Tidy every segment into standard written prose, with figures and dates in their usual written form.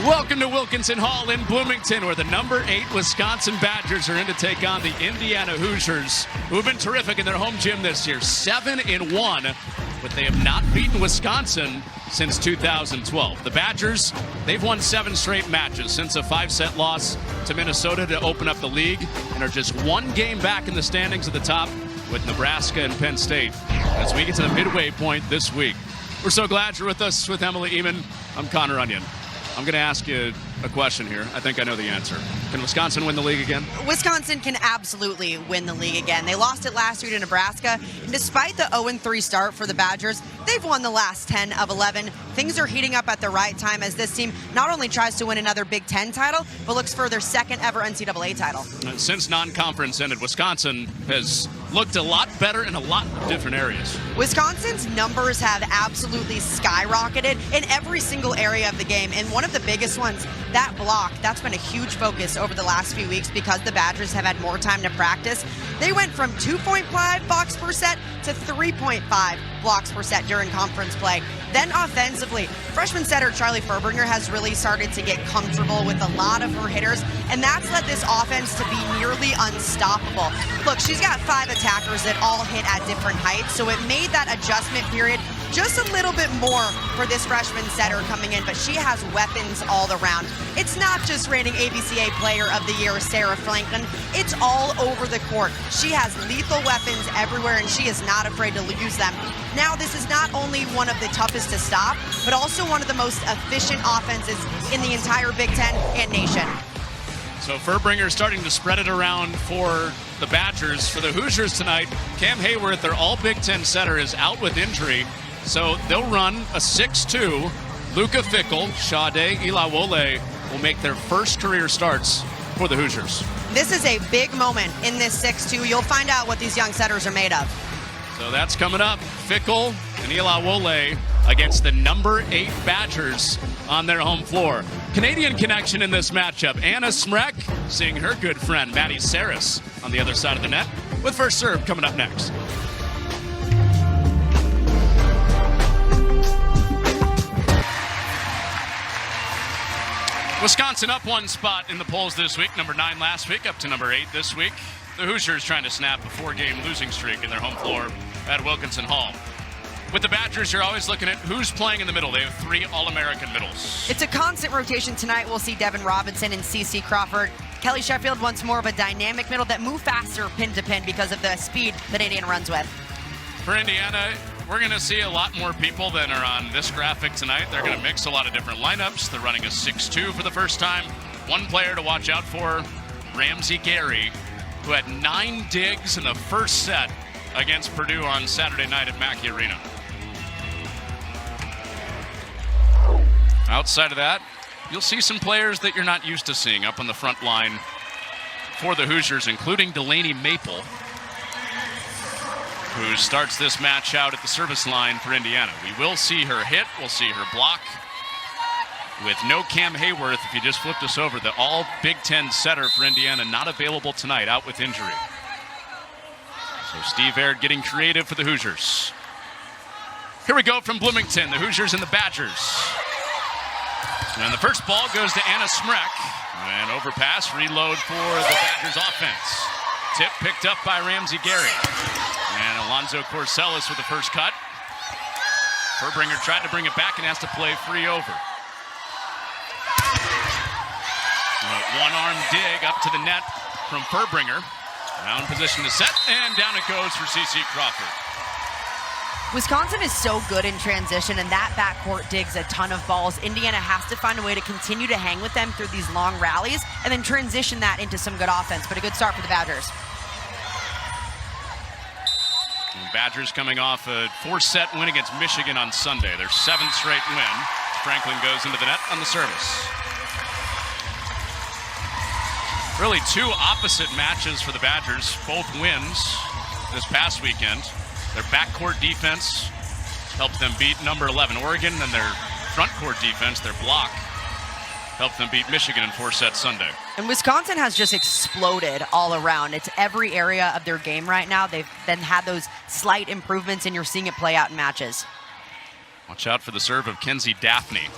Welcome to Wilkinson Hall in Bloomington, where the number 8 Wisconsin Badgers are in to take on the Indiana Hoosiers, who have been terrific in their home gym this year. 7-1, but they have not beaten Wisconsin since 2012. The Badgers, they've won 7 straight matches since a 5-set loss to Minnesota to open up the league, and are just 1 game back in the standings at the top with Nebraska and Penn State as we get to the midway point this week. We're so glad you're with us with Emily Eamon. I'm Connor Onion. I'm going to ask you a question here. I think I know the answer. Can Wisconsin win the league again? Wisconsin can absolutely win the league again. They lost it last year to Nebraska. And despite the 0-3 start for the Badgers, they've won the last 10 of 11. Things are heating up at the right time as this team not only tries to win another Big Ten title, but looks for their second ever NCAA title. Since non-conference ended, Wisconsin has looked a lot better in a lot of different areas. Wisconsin's numbers have absolutely skyrocketed in every single area of the game. And one of the biggest ones, that block, that's been a huge focus over the last few weeks because the Badgers have had more time to practice. They went from 2.5 blocks per set to 3.5 blocks per set during conference play. Then offensively, freshman setter Charlie Furbringer has really started to get comfortable with a lot of her hitters, and that's led this offense to be nearly unstoppable. Look, she's got 5 attackers that all hit at different heights, so it made that adjustment period just a little bit more for this freshman setter coming in, but she has weapons all around. It's not just reigning ABCA Player of the Year, Sarah Franklin. It's all over the court. She has lethal weapons everywhere, and she is not afraid to use them. Now, this is not only one of the toughest to stop, but also one of the most efficient offenses in the entire Big Ten and nation. So Furbringer starting to spread it around for the Badgers. For the Hoosiers tonight, Cam Hayworth, their all Big Ten setter, is out with injury. So they'll run a 6-2. Luca Fickle, Sade Ilawole will make their first career starts for the Hoosiers. This is a big moment in this 6-2. You'll find out what these young setters are made of. So that's coming up. Fickle and Ilawole against the number 8 Badgers on their home floor. Canadian connection in this matchup. Anna Smrek seeing her good friend Maddie Saris on the other side of the net with first serve coming up next. Wisconsin up 1 spot in the polls this week. Number 9 last week, up to number 8 this week. The Hoosiers trying to snap a 4-game losing streak in their home floor at Wilkinson Hall. With the Badgers, you're always looking at who's playing in the middle. They have 3 All-American middles. It's a constant rotation tonight. We'll see Devin Robinson and CeCe Crawford. Kelly Sheffield wants more of a dynamic middle that move faster pin to pin because of the speed that Indiana runs with. For Indiana, we're going to see a lot more people than are on this graphic tonight. They're going to mix a lot of different lineups. They're running a 6-2 for the first time. One player to watch out for, Ramsey Gary, who had 9 digs in the first set against Purdue on Saturday night at Mackey Arena. Outside of that, you'll see some players that you're not used to seeing up on the front line for the Hoosiers, including Delaney Maple, who starts this match out at the service line for Indiana. We will see her hit, we'll see her block. With no Cam Hayworth, if you just flipped us over, the all Big Ten setter for Indiana not available tonight, out with injury. So Steve Aird getting creative for the Hoosiers. Here we go from Bloomington, the Hoosiers and the Badgers. And the first ball goes to Anna Smrek. And overpass, reload for the Badgers offense. Tip picked up by Ramsey Gary. And Alonzo Corsellis with the first cut. Furbringer tried to bring it back and has to play free over. One-arm dig up to the net from Furbringer. Now in position to set, and down it goes for CeCe Crawford. Wisconsin is so good in transition, and that backcourt digs a ton of balls. Indiana has to find a way to continue to hang with them through these long rallies and then transition that into some good offense, but a good start for the Badgers. And Badgers coming off a 4-set win against Michigan on Sunday. Their 7th straight win. Franklin goes into the net on the service. Really 2 opposite matches for the Badgers, both wins this past weekend. Their backcourt defense helped them beat number 11 Oregon, and their frontcourt defense, their block, helped them beat Michigan in 4 sets Sunday. And Wisconsin has just exploded all around. It's every area of their game right now. They've then had those slight improvements, and you're seeing it play out in matches. Watch out for the serve of Kenzie Daphne.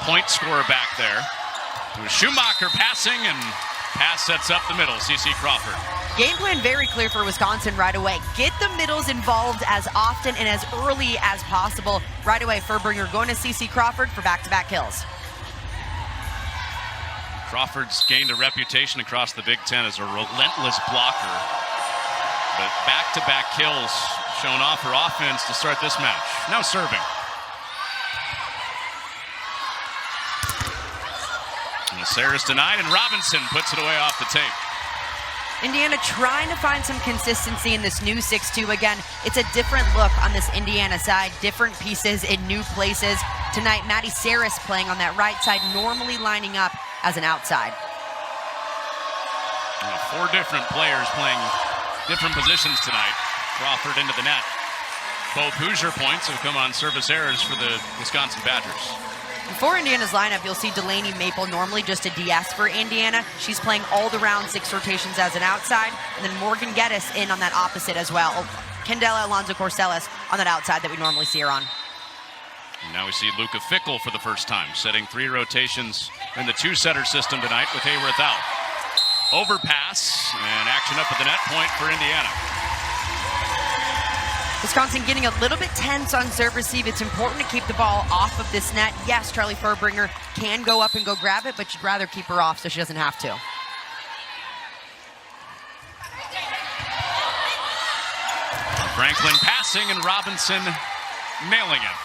point scorer back there. It was Schumacher passing, and pass sets up the middle. CeCe Crawford. Game plan very clear for Wisconsin right away. Get the middles involved as often and as early as possible. Right away, Furbringer going to CeCe Crawford for back-to-back kills. Crawford's gained a reputation across the Big Ten as a relentless blocker. But back-to-back kills showing off her offense to start this match. Now serving. And Saris denied, and Robinson puts it away off the tape. Indiana trying to find some consistency in this new 6-2. Again, it's a different look on this Indiana side, different pieces in new places. Tonight, Maddie Saris playing on that right side, normally lining up as an outside. Four different players playing different positions tonight. Crawford into the net. Both Hoosier points have come on service errors for the Wisconsin Badgers. For Indiana's lineup, you'll see Delaney Maple, normally just a DS for Indiana. She's playing all the round 6 rotations as an outside. And then Morgan Geddes in on that opposite as well. Candela Alonso Corcelis on that outside that we normally see her on. And now we see Luca Fickle for the first time, setting 3 rotations in the 2-setter system tonight with Hayworth out. Overpass and action up at the net point for Indiana. Wisconsin getting a little bit tense on serve receive. It's important to keep the ball off of this net. Yes, Charlie Furbringer can go up and go grab it, but you'd rather keep her off so she doesn't have to. Franklin passing and Robinson nailing it.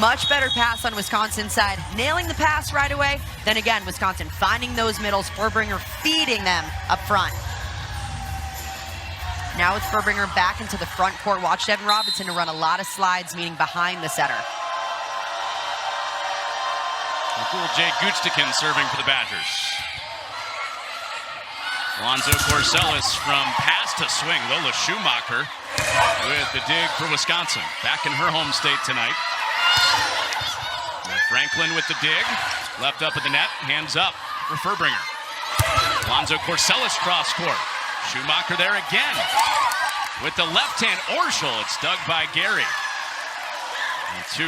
Much better pass on Wisconsin's side. Nailing the pass right away. Then again, Wisconsin finding those middles. Furbringer feeding them up front. Now with Furbringer back into the front court. Watch Devin Robinson to run a lot of slides, meaning behind the setter. Cool Jay Guchtikin serving for the Badgers. Alonzo Corcelis from pass to swing. Lola Schumacher with the dig for Wisconsin. Back in her home state tonight. And Franklin with the dig. Left up at the net. Hands up for Furbringer. Alonzo Corcelis cross court. Schumacher there again. With the left hand, Orschel. It's dug by Gary. And 2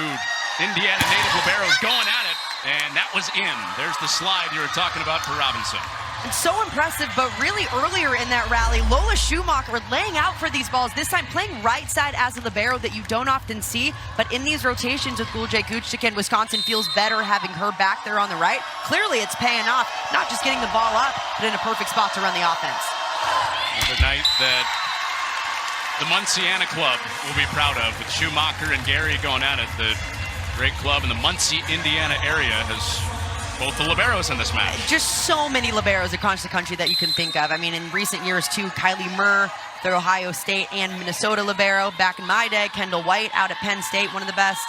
Indiana native liberos going at it. And that was in. There's the slide you were talking about for Robinson. It's so impressive, but really earlier in that rally, Lola Schumacher laying out for these balls, this time playing right side as a libero that you don't often see, but in these rotations with Gulje Guchtikin, Wisconsin feels better having her back there on the right. Clearly it's paying off, not just getting the ball up, but in a perfect spot to run the offense. Another night that the Munciana club will be proud of, with Schumacher and Gary going at it. The great club in the Muncie, Indiana area has both the liberos in this match. Just so many liberos across the country that you can think of. I mean, in recent years, too, Kylie Murr, the Ohio State and Minnesota libero. Back in my day, Kendall White out at Penn State, one of the best.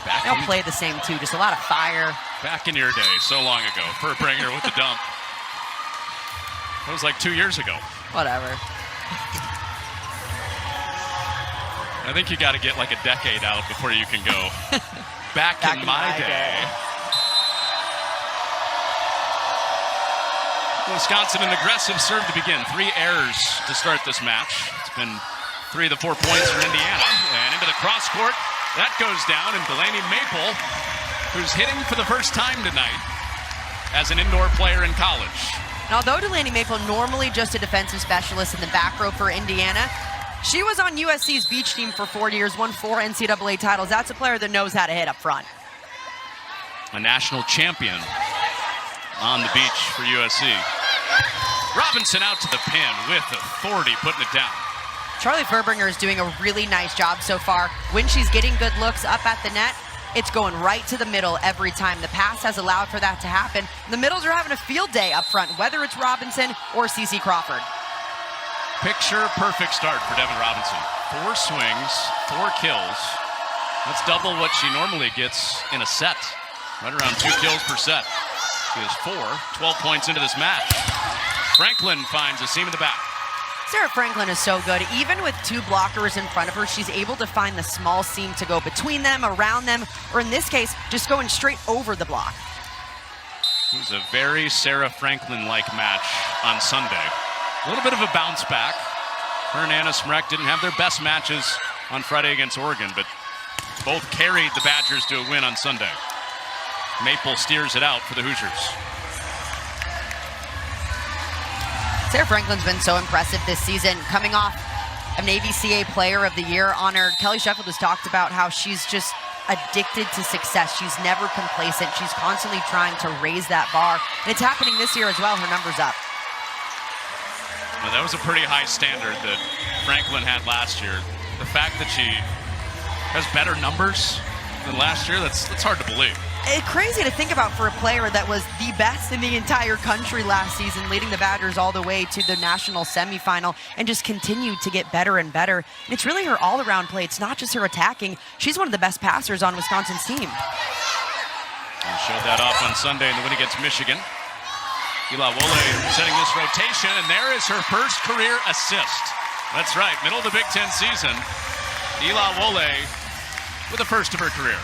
They all play the same, too. Just a lot of fire. Back in your day, so long ago. Furbringer with the dump. That was like 2 years ago. Whatever. I think you got to get like a decade out before you can go. Back in my day. Wisconsin, an aggressive serve to begin. 3 errors to start this match. It's been 3 of the 4 points for Indiana. And into the cross court. That goes down. And Delaney Maple, who's hitting for the first time tonight as an indoor player in college. And although Delaney Maple normally just a defensive specialist in the back row for Indiana, she was on USC's beach team for 4 years, won 4 NCAA titles. That's a player that knows how to hit up front. A national champion on the beach for USC. Robinson out to the pin with authority, putting it down. Charlie Furbringer is doing a really nice job so far. When she's getting good looks up at the net, it's going right to the middle every time. The pass has allowed for that to happen. The middles are having a field day up front, whether it's Robinson or CeCe Crawford. Picture perfect start for Devin Robinson. 4 swings, 4 kills. That's double what she normally gets in a set. Right around 2 kills per set. She has 12 points into this match. Franklin finds a seam in the back. Sarah Franklin is so good. Even with 2 blockers in front of her, she's able to find the small seam to go between them, around them, or in this case, just going straight over the block. It was a very Sarah Franklin-like match on Sunday. A little bit of a bounce back. Her and Anna Smrek didn't have their best matches on Friday against Oregon, but both carried the Badgers to a win on Sunday. Maple steers it out for the Hoosiers. Sarah Franklin's been so impressive this season, coming off an AVCA Player of the Year honor. Kelly Sheffield has talked about how she's just addicted to success. She's never complacent. She's constantly trying to raise that bar. And it's happening this year as well. Her number's up. Well, that was a pretty high standard that Franklin had last year. The fact that she has better numbers than last year, that's hard to believe. It's crazy to think about for a player that was the best in the entire country last season, leading the Badgers all the way to the national semifinal, and just continued to get better and better. And it's really her all-around play. It's not just her attacking. She's one of the best passers on Wisconsin's team. And showed that off on Sunday in the win against Michigan. Ila Wole setting this rotation, and there is her first career assist. That's right, middle of the Big Ten season. Ila Wole with the first of her career.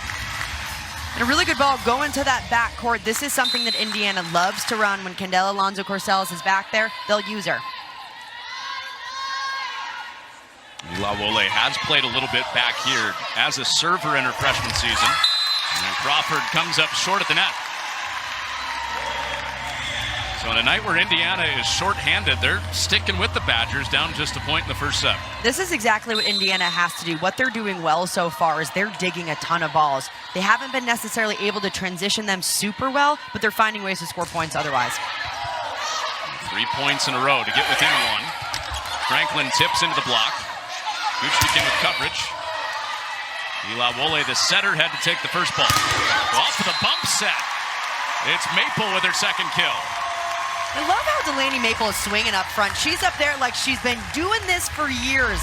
And a really good ball going to that backcourt. This is something that Indiana loves to run. When Kendall Alonzo-Corsellis is back there, they'll use her. Ila Wole has played a little bit back here as a server in her freshman season. And then Crawford comes up short at the net. So on a night where Indiana is shorthanded, they're sticking with the Badgers, down just a point in the first set. This is exactly what Indiana has to do. What they're doing well so far is they're digging a ton of balls. They haven't been necessarily able to transition them super well, but they're finding ways to score points otherwise. 3 points in a row to get within one. Franklin tips into the block. Gucci with coverage. Ila Wole, the setter, had to take the first ball. Off to the bump set. It's Maple with her second kill. I love how Delaney Maple is swinging up front. She's up there like she's been doing this for years.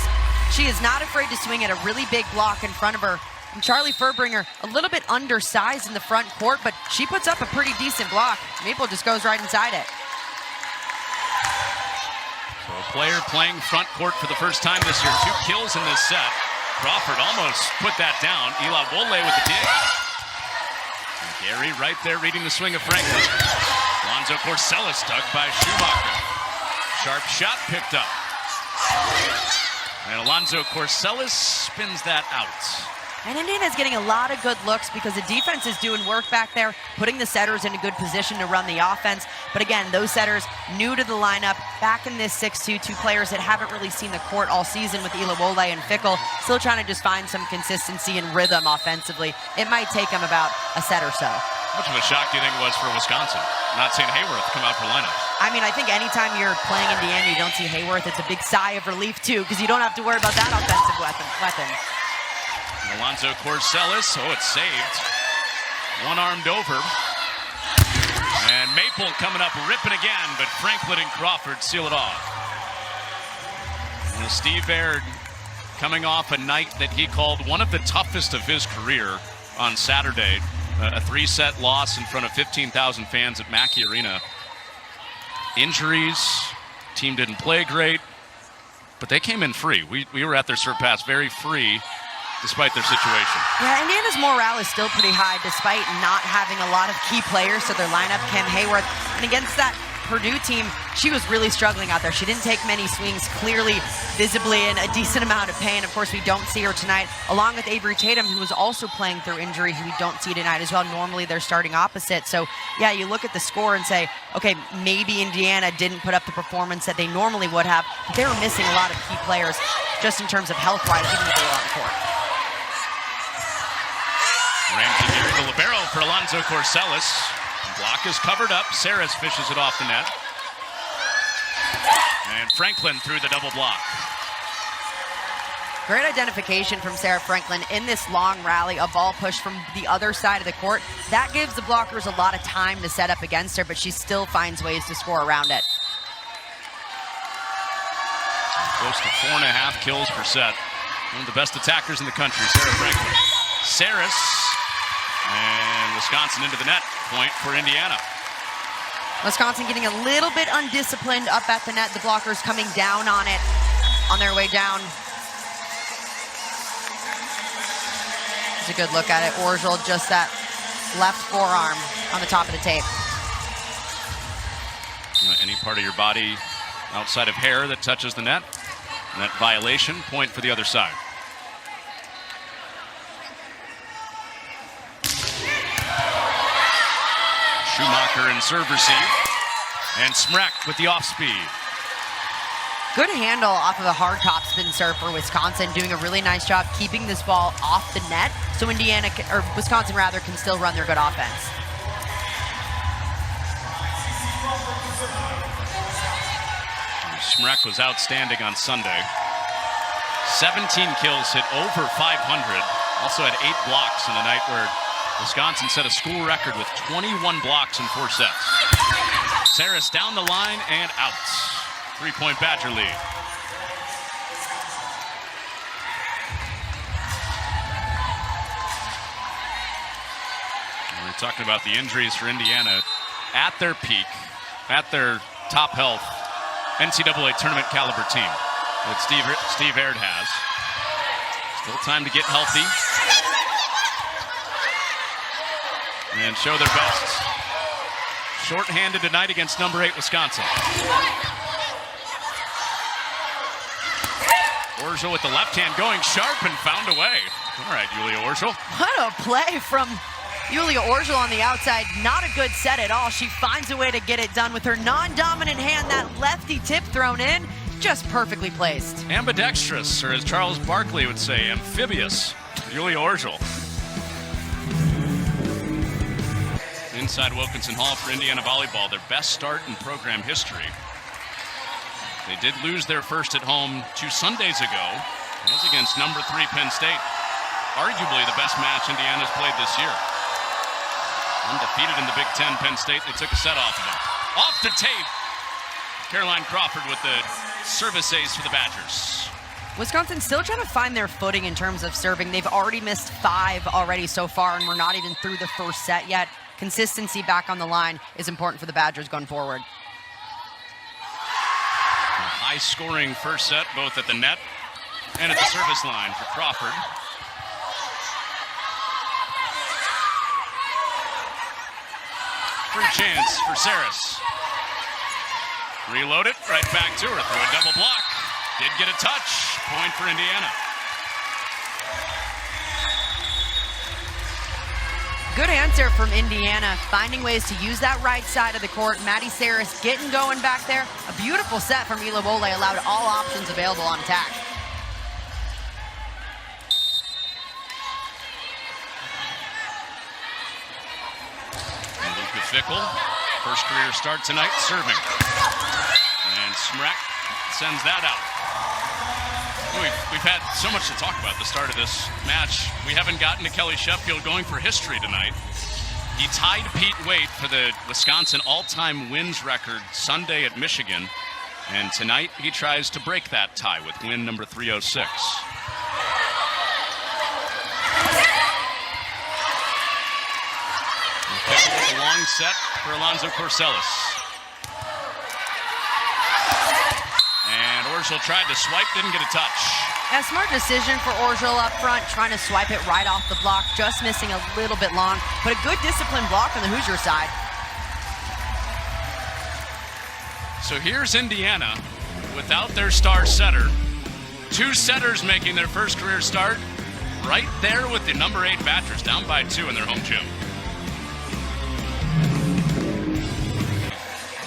She is not afraid to swing at a really big block in front of her. And Charlie Furbringer, a little bit undersized in the front court, but she puts up a pretty decent block. Maple just goes right inside it. So a player playing front court for the first time this year. 2 kills in this set. Crawford almost put that down. Ila Wole with the dig. And Gary right there reading the swing of Franklin. Alonzo-Corsellis dug by Schumacher. Sharp shot picked up. And Alonzo-Corsellis spins that out. And Indiana's getting a lot of good looks because the defense is doing work back there, putting the setters in a good position to run the offense. But again, those setters new to the lineup, back in this 6-2, 2 players that haven't really seen the court all season with Ila Wole and Fickle, still trying to just find some consistency and rhythm offensively. It might take them about a set or so. How much of a shock do you think it was for Wisconsin not seeing Hayworth come out for lineup? I mean, I think anytime you're playing Indiana, you don't see Hayworth, it's a big sigh of relief too, because you don't have to worry about that offensive weapon. Alonzo-Corsellis, it's saved. One-armed over. And Maple coming up ripping again, but Franklin and Crawford seal it off. And Steve Baird coming off a night that he called one of the toughest of his career on Saturday. A 3-set loss in front of 15,000 fans at Mackey Arena. Injuries, team didn't play great, but they came in free. We were at their serve pass very free, despite their situation. Yeah, Indiana's morale is still pretty high despite not having a lot of key players to their lineup. Cam Hayworth, and against that Purdue team, she was really struggling out there. She didn't take many swings, clearly, visibly in a decent amount of pain. Of course, we don't see her tonight, along with Avery Tatum, who was also playing through injury, who we don't see tonight as well. Normally, they're starting opposite. So, yeah, you look at the score and say, okay, maybe Indiana didn't put up the performance that they normally would have, but they were missing a lot of key players just in terms of health-wise, even if they were on the court. Ramsey Gary, the libero for Alonzo-Corsellis. Block is covered up. Saris fishes it off the net. And Franklin through the double block. Great identification from Sarah Franklin in this long rally, a ball push from the other side of the court. That gives the blockers a lot of time to set up against her, but she still finds ways to score around it. Close to 4.5 kills per set. One of the best attackers in the country, Sarah Franklin. Saris, and Wisconsin into the net. Point for Indiana. Wisconsin getting a little bit undisciplined up at the net. The blockers coming down on it on their way down. It's a good look at it. Orgel, just that left forearm on the top of the tape. Any part of your body outside of hair that touches the net, net violation, point for the other side. Schumacher in serve receive. And Smrek with the off speed. Good handle off of a hard top spin serve for Wisconsin, doing a really nice job keeping this ball off the net so Wisconsin rather, can still run their good offense. Smrek was outstanding on Sunday. 17 kills, hit over 500. Also had 8 blocks in a night where Wisconsin set a school record with 21 blocks in 4 sets. Saris down the line and out. 3-point Badger lead. We're talking about the injuries for Indiana at their peak, at their top health NCAA tournament caliber team that Steve Aird has. Still time to get healthy and show their best. Short-handed tonight against number 8 Wisconsin. Orgel with the left hand going sharp and found a way. All right, Julia Orgel. What a play from Julia Orgel on the outside. Not a good set at all. She finds a way to get it done with her non-dominant hand. That lefty tip thrown in, just perfectly placed. Ambidextrous, or as Charles Barkley would say, amphibious. Julia Orgel. Inside Wilkinson Hall for Indiana volleyball, their best start in program history. They did lose their first at home 2 Sundays ago. It was against number 3 Penn State. Arguably the best match Indiana's played this year. Undefeated in the Big Ten, Penn State. They took a set off of them. Off the tape. Caroline Crawford with the service ace for the Badgers. Wisconsin still trying to find their footing in terms of serving. They've already missed 5 already so far, and we're not even through the first set yet. Consistency back on the line is important for the Badgers going forward. High-scoring first set, both at the net and at the service line for Crawford. Free chance for Saris. Reload it, right back to her through a double block. Did get a touch. Point for Indiana. Good answer from Indiana, finding ways to use that right side of the court. Maddie Saris getting going back there. A beautiful set from Ilawole, allowed all options available on attack. And Luka Fickle, first career start tonight, serving. And Smrek sends that out. We've had so much to talk about at the start of this match. We haven't gotten to Kelly Sheffield going for history tonight. He tied Pete Waite for the Wisconsin all-time wins record Sunday at Michigan. And tonight he tries to break that tie with win number 306. A long set for Alonzo Corsellis. And Orgel tried to swipe, didn't get a touch. A smart decision for Orgel up front, trying to swipe it right off the block, just missing a little bit long, but a good disciplined block on the Hoosier side. So here's Indiana without their star setter. 2 setters making their first career start right there with the number 8 Badgers, down by 2 in their home gym.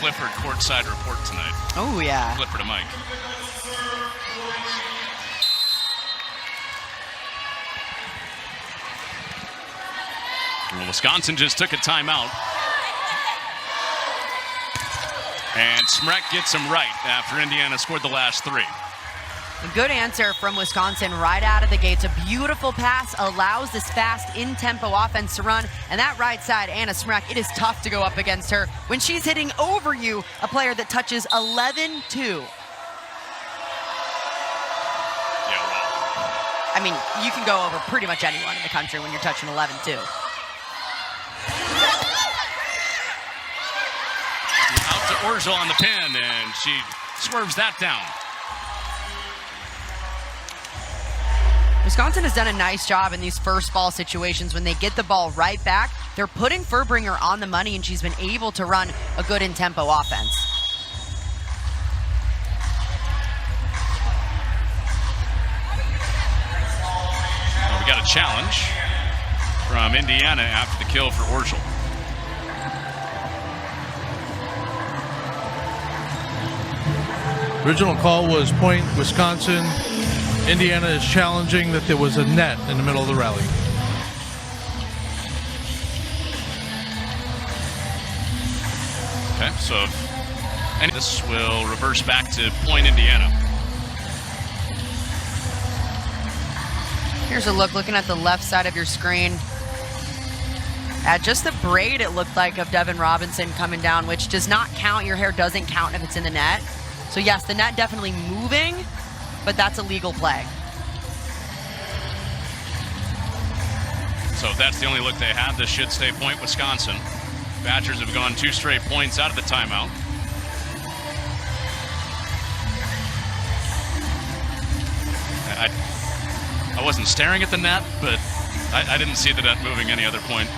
Clifford courtside report tonight. Oh, yeah. Clifford to Mike. Well, Wisconsin just took a timeout. And Smrek gets him right after Indiana scored the last 3. A good answer from Wisconsin right out of the gates. A beautiful pass allows this fast, in-tempo offense to run. And that right side, Anna Smrek, it is tough to go up against her when she's hitting over you, a player that touches 11-2. Yeah, well. I mean, you can go over pretty much anyone in the country when you're touching 11-2. Out to Orgel on the pin, and she swerves that down. Wisconsin has done a nice job in these first ball situations. When they get the ball right back, they're putting Furbringer on the money, and she's been able to run a good in-tempo offense. Well, we got a challenge from Indiana after the kill for Orgel. Original call was point Wisconsin. Indiana is challenging that there was a net in the middle of the rally. Okay, so and this will reverse back to point Indiana. Here's a look, looking at the left side of your screen. At just the braid, it looked like, of Devin Robinson coming down, which does not count. Your hair doesn't count if it's in the net. So yes, the net definitely moving, but that's a legal play. So if that's the only look they have, this should stay point Wisconsin. Badgers have gone 2 straight points out of the timeout. I wasn't staring at the net, but I didn't see the net moving any other point.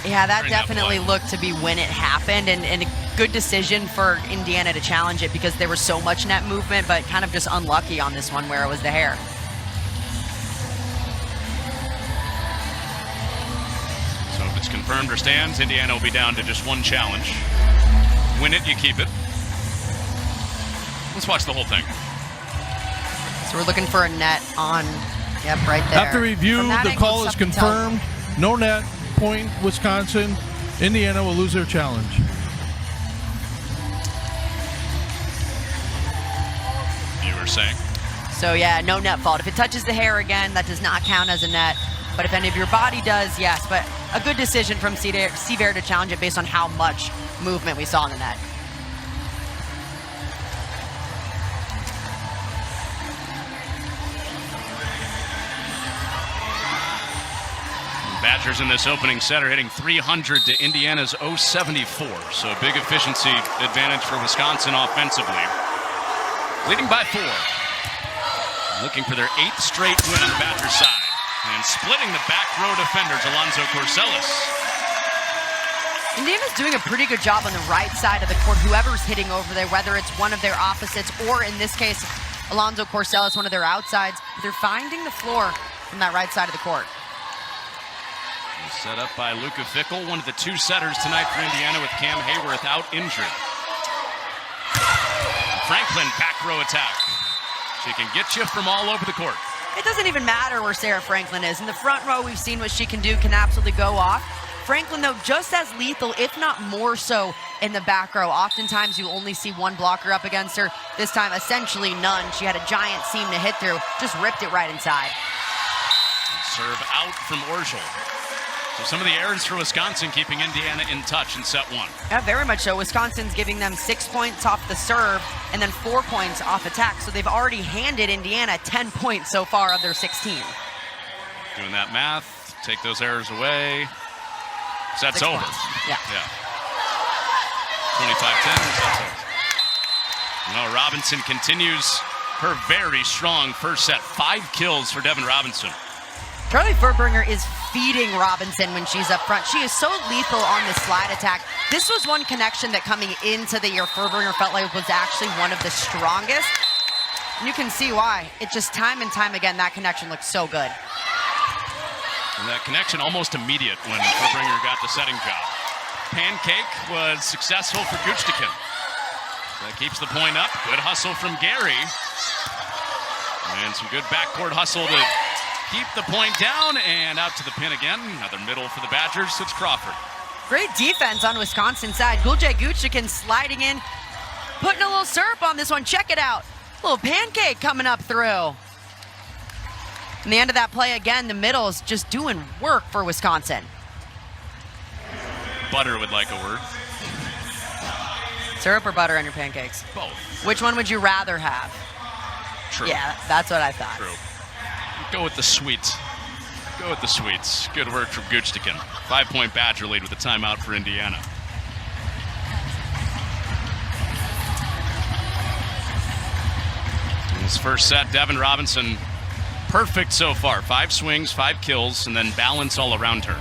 Yeah, that definitely looked to be when it happened, and a good decision for Indiana to challenge it because there was so much net movement, but kind of just unlucky on this one where it was the hair. So if it's confirmed or stands, Indiana will be down to just 1 challenge. Win it, you keep it. Let's watch the whole thing. So we're looking for a net on, yep, right there. After review, the call is confirmed. No net, point Wisconsin. Indiana will lose their challenge. You were saying? So yeah, no net fault. If it touches the hair again, that does not count as a net. But if any of your body does, yes. But a good decision from Seaver to challenge it based on how much movement we saw in the net. Badgers in this opening set are hitting 300 to Indiana's 074. So a big efficiency advantage for Wisconsin offensively. Leading by 4. Looking for their 8th straight win on the Badgers side. And splitting the back row defenders, Alonzo Corsellis. Indiana's doing a pretty good job on the right side of the court. Whoever's hitting over there, whether it's one of their opposites or in this case, Alonzo Corsellis, one of their outsides, they're finding the floor from that right side of the court. Set up by Luka Fickle, one of the 2 setters tonight for Indiana with Cam Hayworth out injured. Franklin, back row attack. She can get you from all over the court. It doesn't even matter where Sarah Franklin is. In the front row, we've seen what she can do, can absolutely go off. Franklin, though, just as lethal, if not more so, in the back row. Oftentimes, you only see one blocker up against her. This time, essentially none. She had a giant seam to hit through, just ripped it right inside. Serve out from Orgel. So some of the errors for Wisconsin keeping Indiana in touch in set 1. Yeah, very much so. Wisconsin's giving them 6 points off the serve and then 4 points off attack. So they've already handed Indiana 10 points so far of their 16. Doing that math, take those errors away. Set's over. Yeah. 25-10, set's over. No, Robinson continues her very strong first set. 5 kills for Devin Robinson. Charlie Furbringer is feeding Robinson when she's up front. She is so lethal on the slide attack. This was one connection that coming into the year, Furbringer felt like was actually one of the strongest. And you can see why. It just time and time again, that connection looks so good. And that connection almost immediate when Furbringer got the setting job. Pancake was successful for Guchtikin. That keeps the point up. Good hustle from Gary. And some good backcourt hustle to keep the point down, and out to the pin again. Another middle for the Badgers. It's Crawford. Great defense on Wisconsin's side. Gulje Guchtikin sliding in, putting a little syrup on this one. Check it out. A little pancake coming up through. And the end of that play again, the middle is just doing work for Wisconsin. Butter would like a word. Syrup or butter on your pancakes? Both. Which one would you rather have? True. Yeah, that's what I thought. True. Go with the sweets. Go with the sweets. Good work from Guchtikin. 5-point Badger lead with a timeout for Indiana. In this first set, Devin Robinson, perfect so far. 5 swings, 5 kills, and then balance all around her.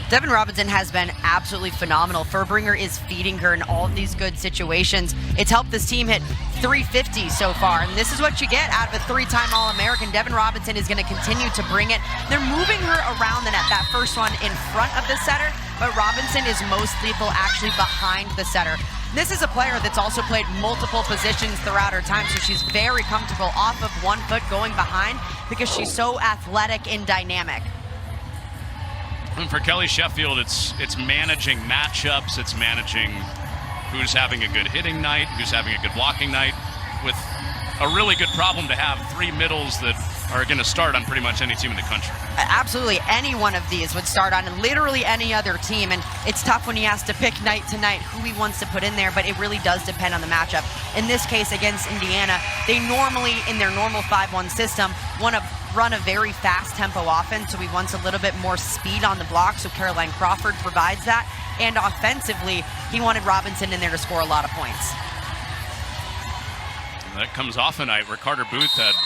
Devin Robinson has been absolutely phenomenal. Furbringer is feeding her in all of these good situations. It's helped this team hit 350 so far, and this is what you get out of a 3-time All-American. Devin Robinson is going to continue to bring it. They're moving her around the net. That first one in front of the setter, but Robinson is most lethal actually behind the setter. This is a player that's also played multiple positions throughout her time, so she's very comfortable off of 1 foot going behind because she's so athletic and dynamic. And for Kelly Sheffield, it's managing matchups, it's managing who's having a good hitting night, who's having a good blocking night, with a really good problem to have 3 middles that are going to start on pretty much any team in the country. Absolutely, any one of these would start on literally any other team, and it's tough when he has to pick night to night who he wants to put in there, but it really does depend on the matchup. In this case against Indiana, they normally, in their normal 5-1 system, want to run a very fast tempo offense, so he wants a little bit more speed on the block, so Caroline Crawford provides that, and offensively, he wanted Robinson in there to score a lot of points. That comes off a night where Carter Booth had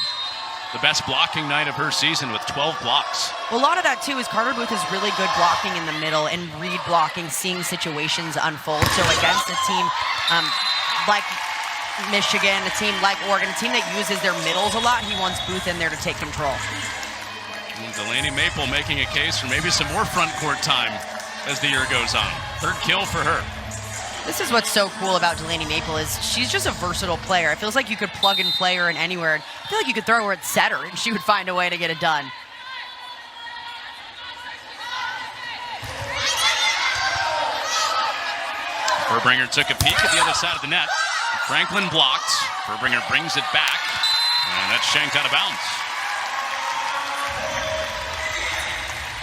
the best blocking night of her season with 12 blocks. Well, a lot of that, too, is Carter Booth is really good blocking in the middle and read blocking, seeing situations unfold. So against a team like Michigan, a team like Oregon, a team that uses their middles a lot, he wants Booth in there to take control. And Delaney Maple making a case for maybe some more front court time as the year goes on. 3rd kill for her. This is what's so cool about Delaney Maple is she's just a versatile player. It feels like you could plug and play her in anywhere. I feel like you could throw her at setter and she would find a way to get it done. Furbringer took a peek at the other side of the net. Franklin blocked. Furbringer brings it back, and that's shanked out of bounds.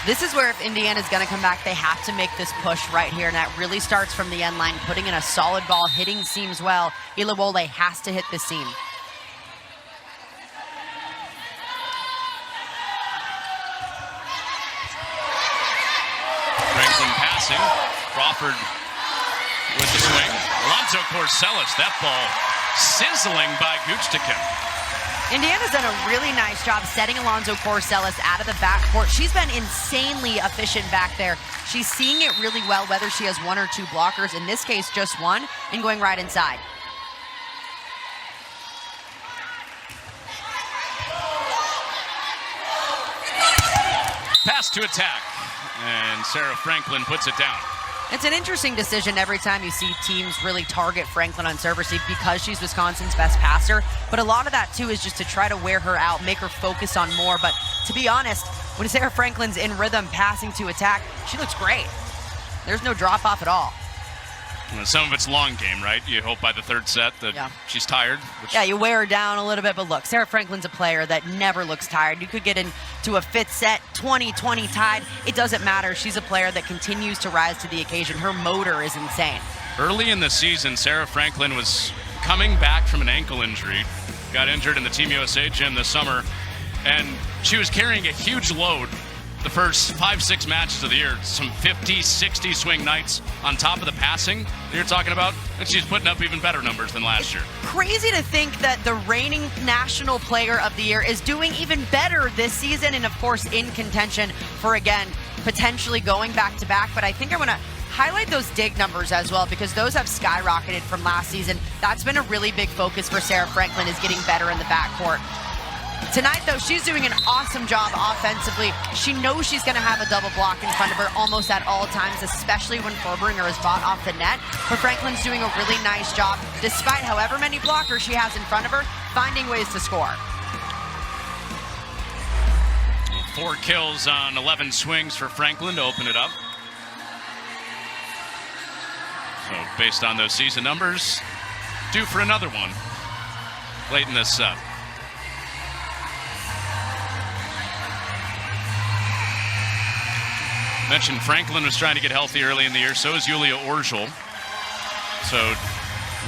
This is where if Indiana's going to come back, they have to make this push right here, and that really starts from the end line, putting in a solid ball, hitting seams well. Ilawole has to hit the seam. Franklin passing. Crawford with the swing. Alonzo Corsellis, that ball sizzling by Guchtikin. Indiana's done a really nice job setting Alonzo Corsellis out of the backcourt. She's been insanely efficient back there. She's seeing it really well, whether she has 1 or 2 blockers, in this case just 1, and going right inside. Pass to attack, and Sarah Franklin puts it down. It's an interesting decision every time you see teams really target Franklin on serve receive because she's Wisconsin's best passer. But a lot of that, too, is just to try to wear her out, make her focus on more. But to be honest, when Sarah Franklin's in rhythm passing to attack, she looks great. There's no drop-off at all. Well, some of it's long game, right? You hope by the 3rd set that she's tired. Yeah, you wear her down a little bit. But look, Sarah Franklin's a player that never looks tired. You could get into a 5th set, 20-20 tied. It doesn't matter. She's a player that continues to rise to the occasion. Her motor is insane. Early in the season, Sarah Franklin was coming back from an ankle injury. Got injured in the Team USA gym this summer. And she was carrying a huge load the first 5-6 matches of the year. Some 50-60 swing nights on top of the passing that you're talking about, and she's putting up even better numbers than last year. Crazy to think that the reigning National Player of the Year is doing even better this season, and of course in contention for, again, potentially going back-to-back. But I think I want to highlight those dig numbers as well, because those have skyrocketed from last season. That's been a really big focus for Sarah Franklin, is getting better in the backcourt. Tonight, though, she's doing an awesome job offensively. She knows she's going to have a double block in front of her almost at all times, especially when Furbringer is bought off the net. But Franklin's doing a really nice job, despite however many blockers she has in front of her, finding ways to score. 4 kills on 11 swings for Franklin to open it up. So based on those season numbers, due for another one late in this set. Mentioned Franklin was trying to get healthy early in the year. So is Julia Orgel. So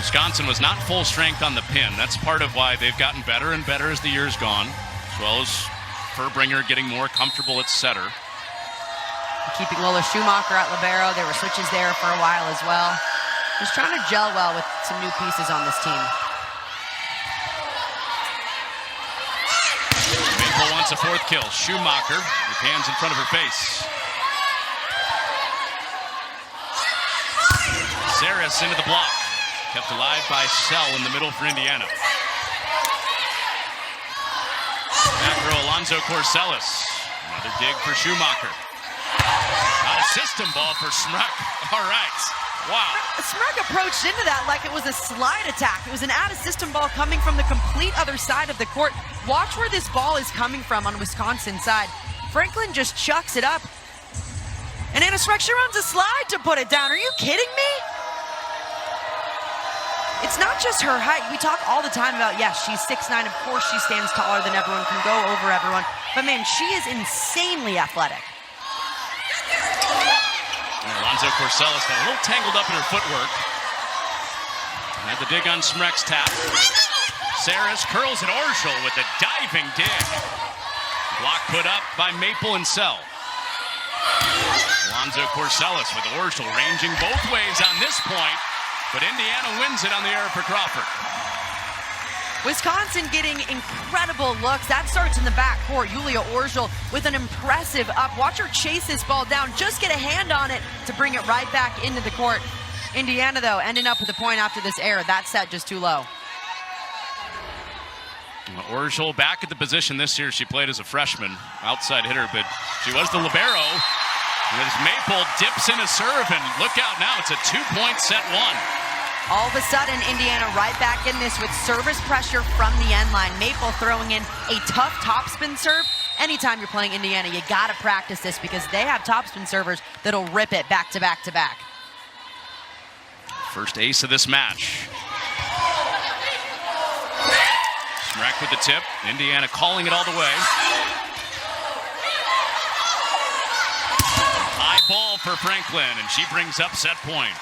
Wisconsin was not full strength on the pin. That's part of why they've gotten better and better as the year's gone, as well as Furbringer getting more comfortable at setter. Keeping Lola Schumacher at libero. There were switches there for a while as well. Just trying to gel well with some new pieces on this team. Maple wants a 4th kill. Schumacher with hands in front of her face. Saris into the block. Kept alive by Sell in the middle for Indiana. Back row, Alonzo Corsellis. Another dig for Schumacher. Not a system ball for Smruck. All right. Wow. Smrek approached into that like it was a slide attack. It was an out-of-system ball coming from the complete other side of the court. Watch where this ball is coming from on Wisconsin's side. Franklin just chucks it up. And Anna Smrek, she runs a slide to put it down. Are you kidding me? It's not just her height. We talk all the time about, yes, she's 6'9". Of course she stands taller than everyone, can go over everyone. But man, she is insanely athletic. Alonzo Corsellis got a little tangled up in her footwork. Had the dig on Smrek's tap. Saris curls it. Orschel with a diving dig. Block put up by Maple and Sell. Alonzo Corsellis with Orschel ranging both ways on this point, but Indiana wins it on the air for Crawford. Wisconsin getting incredible looks. That starts in the backcourt. Julia Orschel with an impressive up. Watch her chase this ball down. Just get a hand on it to bring it right back into the court. Indiana, though, ending up with a point after this error. That set just too low. Orschel back at the position this year. She played as a freshman, outside hitter, but she was the libero. As Maple dips in a serve, and look out now, it's a 2-point set one. All of a sudden, Indiana right back in this with service pressure from the end line. Maple throwing in a tough topspin serve. Anytime you're playing Indiana, you got to practice this because they have topspin servers that'll rip it back to back to back. First ace of this match. Smrek with the tip. Indiana calling it all the way. High ball for Franklin, and she brings up set point.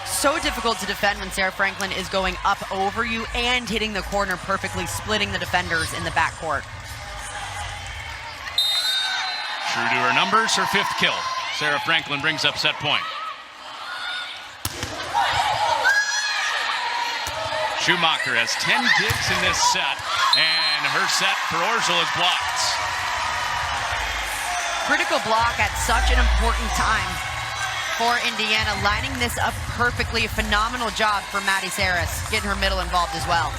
So difficult to defend when Sarah Franklin is going up over you and hitting the corner perfectly, splitting the defenders in the backcourt. True to her numbers, her 5th kill. Sarah Franklin brings up set point. Schumacher has 10 digs in this set, and her set for Orschel is blocked. Critical block at such an important time for Indiana, lining this up perfectly. A phenomenal job for Maddie Saris, getting her middle involved as well.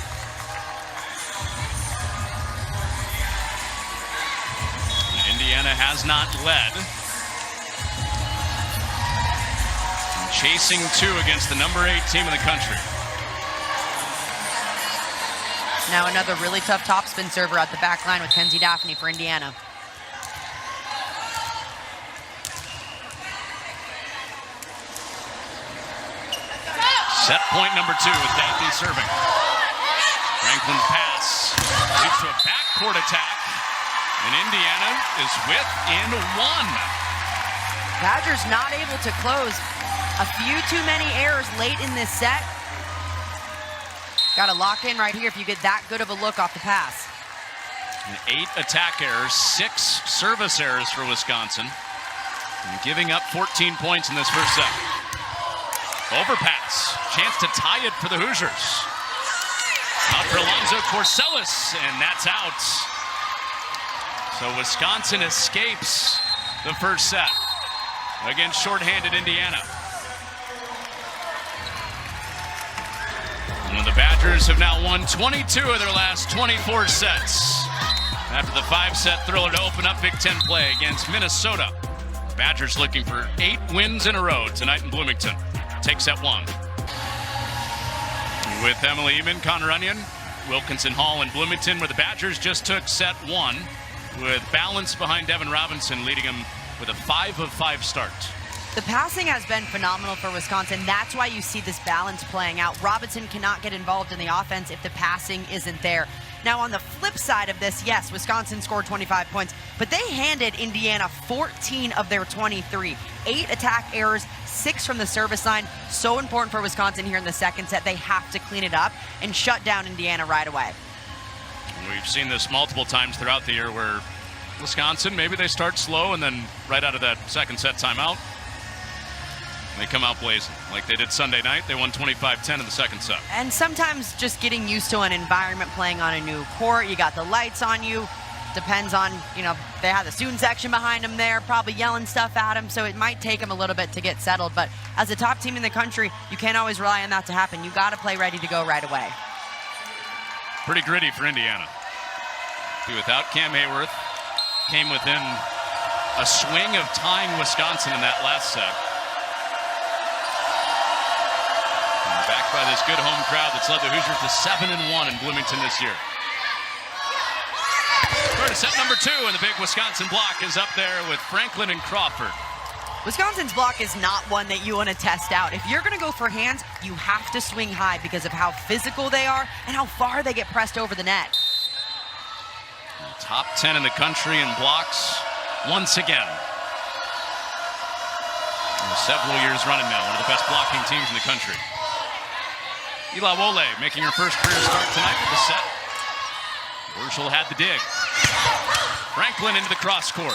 Indiana has not led. Chasing 2 against the number 8 team in the country. Now another really tough topspin server at the back line with Kenzie Daphne for Indiana. Set point number 2 with Daphne serving. Franklin's pass leads to a backcourt attack, and Indiana is within 1. Badgers not able to close. A few too many errors late in this set. Got to lock in right here if you get that good of a look off the pass. 8 attack errors, 6 service errors for Wisconsin, and giving up 14 points in this first set. Overpass, chance to tie it for the Hoosiers. Out for Alonzo Corsellis, and that's out. So Wisconsin escapes the first set against shorthanded Indiana. And the Badgers have now won 22 of their last 24 sets. After the 5-set thriller to open up Big Ten play against Minnesota. Badgers looking for 8 wins in a row tonight in Bloomington. Take set 1. With Emily Eamon, Connor Onion, Wilkinson Hall, and Bloomington, where the Badgers just took set 1 with balance behind Devin Robinson, leading them with a 5 of 5 start. The passing has been phenomenal for Wisconsin. That's why you see this balance playing out. Robinson cannot get involved in the offense if the passing isn't there. Now, on the flip side of this, yes, Wisconsin scored 25 points, but they handed Indiana 14 of their 23. 8 attack errors, 6 from the service line. So important for Wisconsin here in the second set. They have to clean it up and shut down Indiana right away. We've seen this multiple times throughout the year where Wisconsin, maybe they start slow and then right out of that second set timeout, they come out blazing like they did Sunday night. They won 25-10 in the second set. And sometimes just getting used to an environment, playing on a new court, you got the lights on you. Depends on, they have the student section behind them there, probably yelling stuff at them, so it might take them a little bit to get settled. But as a top team in the country, you can't always rely on that to happen. You got to play ready to go right away. Pretty gritty for Indiana. Without Cam Hayworth, came within a swing of tying Wisconsin in that last set. this good home crowd that's led the Hoosiers to 7-1 in Bloomington this year. We're to set number 2, and the big Wisconsin block is up there with Franklin and Crawford. Wisconsin's block is not one that you want to test out. If you're going to go for hands, you have to swing high because of how physical they are and how far they get pressed over the net. Top 10 in the country in blocks once again. Several years running now, one of the best blocking teams in the country. Ilawole making her first career start tonight with the set. Urschel had the dig. Franklin into the cross court.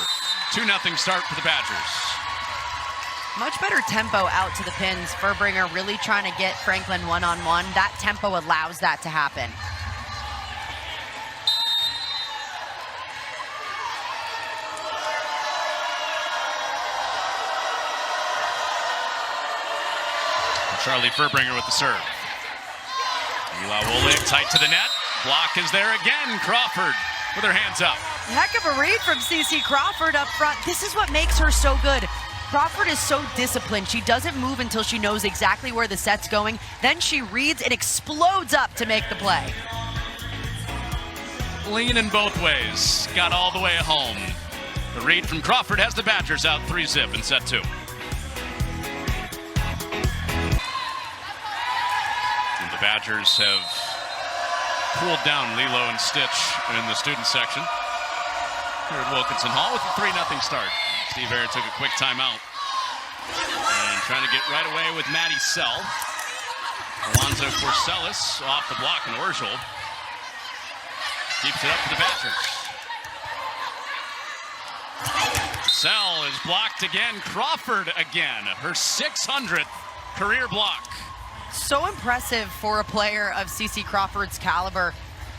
2-0 start for the Badgers. Much better tempo out to the pins. Furbringer really trying to get Franklin one-on-one. That tempo allows that to happen. Charlie Furbringer with the serve. Ilawole tight to the net. Block is there again. Crawford with her hands up. Heck of a read from CC Crawford up front. This is what makes her so good. Crawford is so disciplined. She doesn't move until she knows exactly where the set's going. Then she reads and explodes up to make the play. Lean in both ways. Got all the way home. The read from Crawford has the Badgers out 3-0 in set 2. The Badgers have cooled down Lilo and Stitch in the student section here at Wilkinson Hall with a 3-0 start. Steve Ayer took a quick timeout and trying to get right away with Maddie Sell. Alonzo Corsellis off the block, and Urschel keeps it up for the Badgers. Sell is blocked again. Crawford again, her 600th career block. So impressive for a player of CC Crawford's caliber.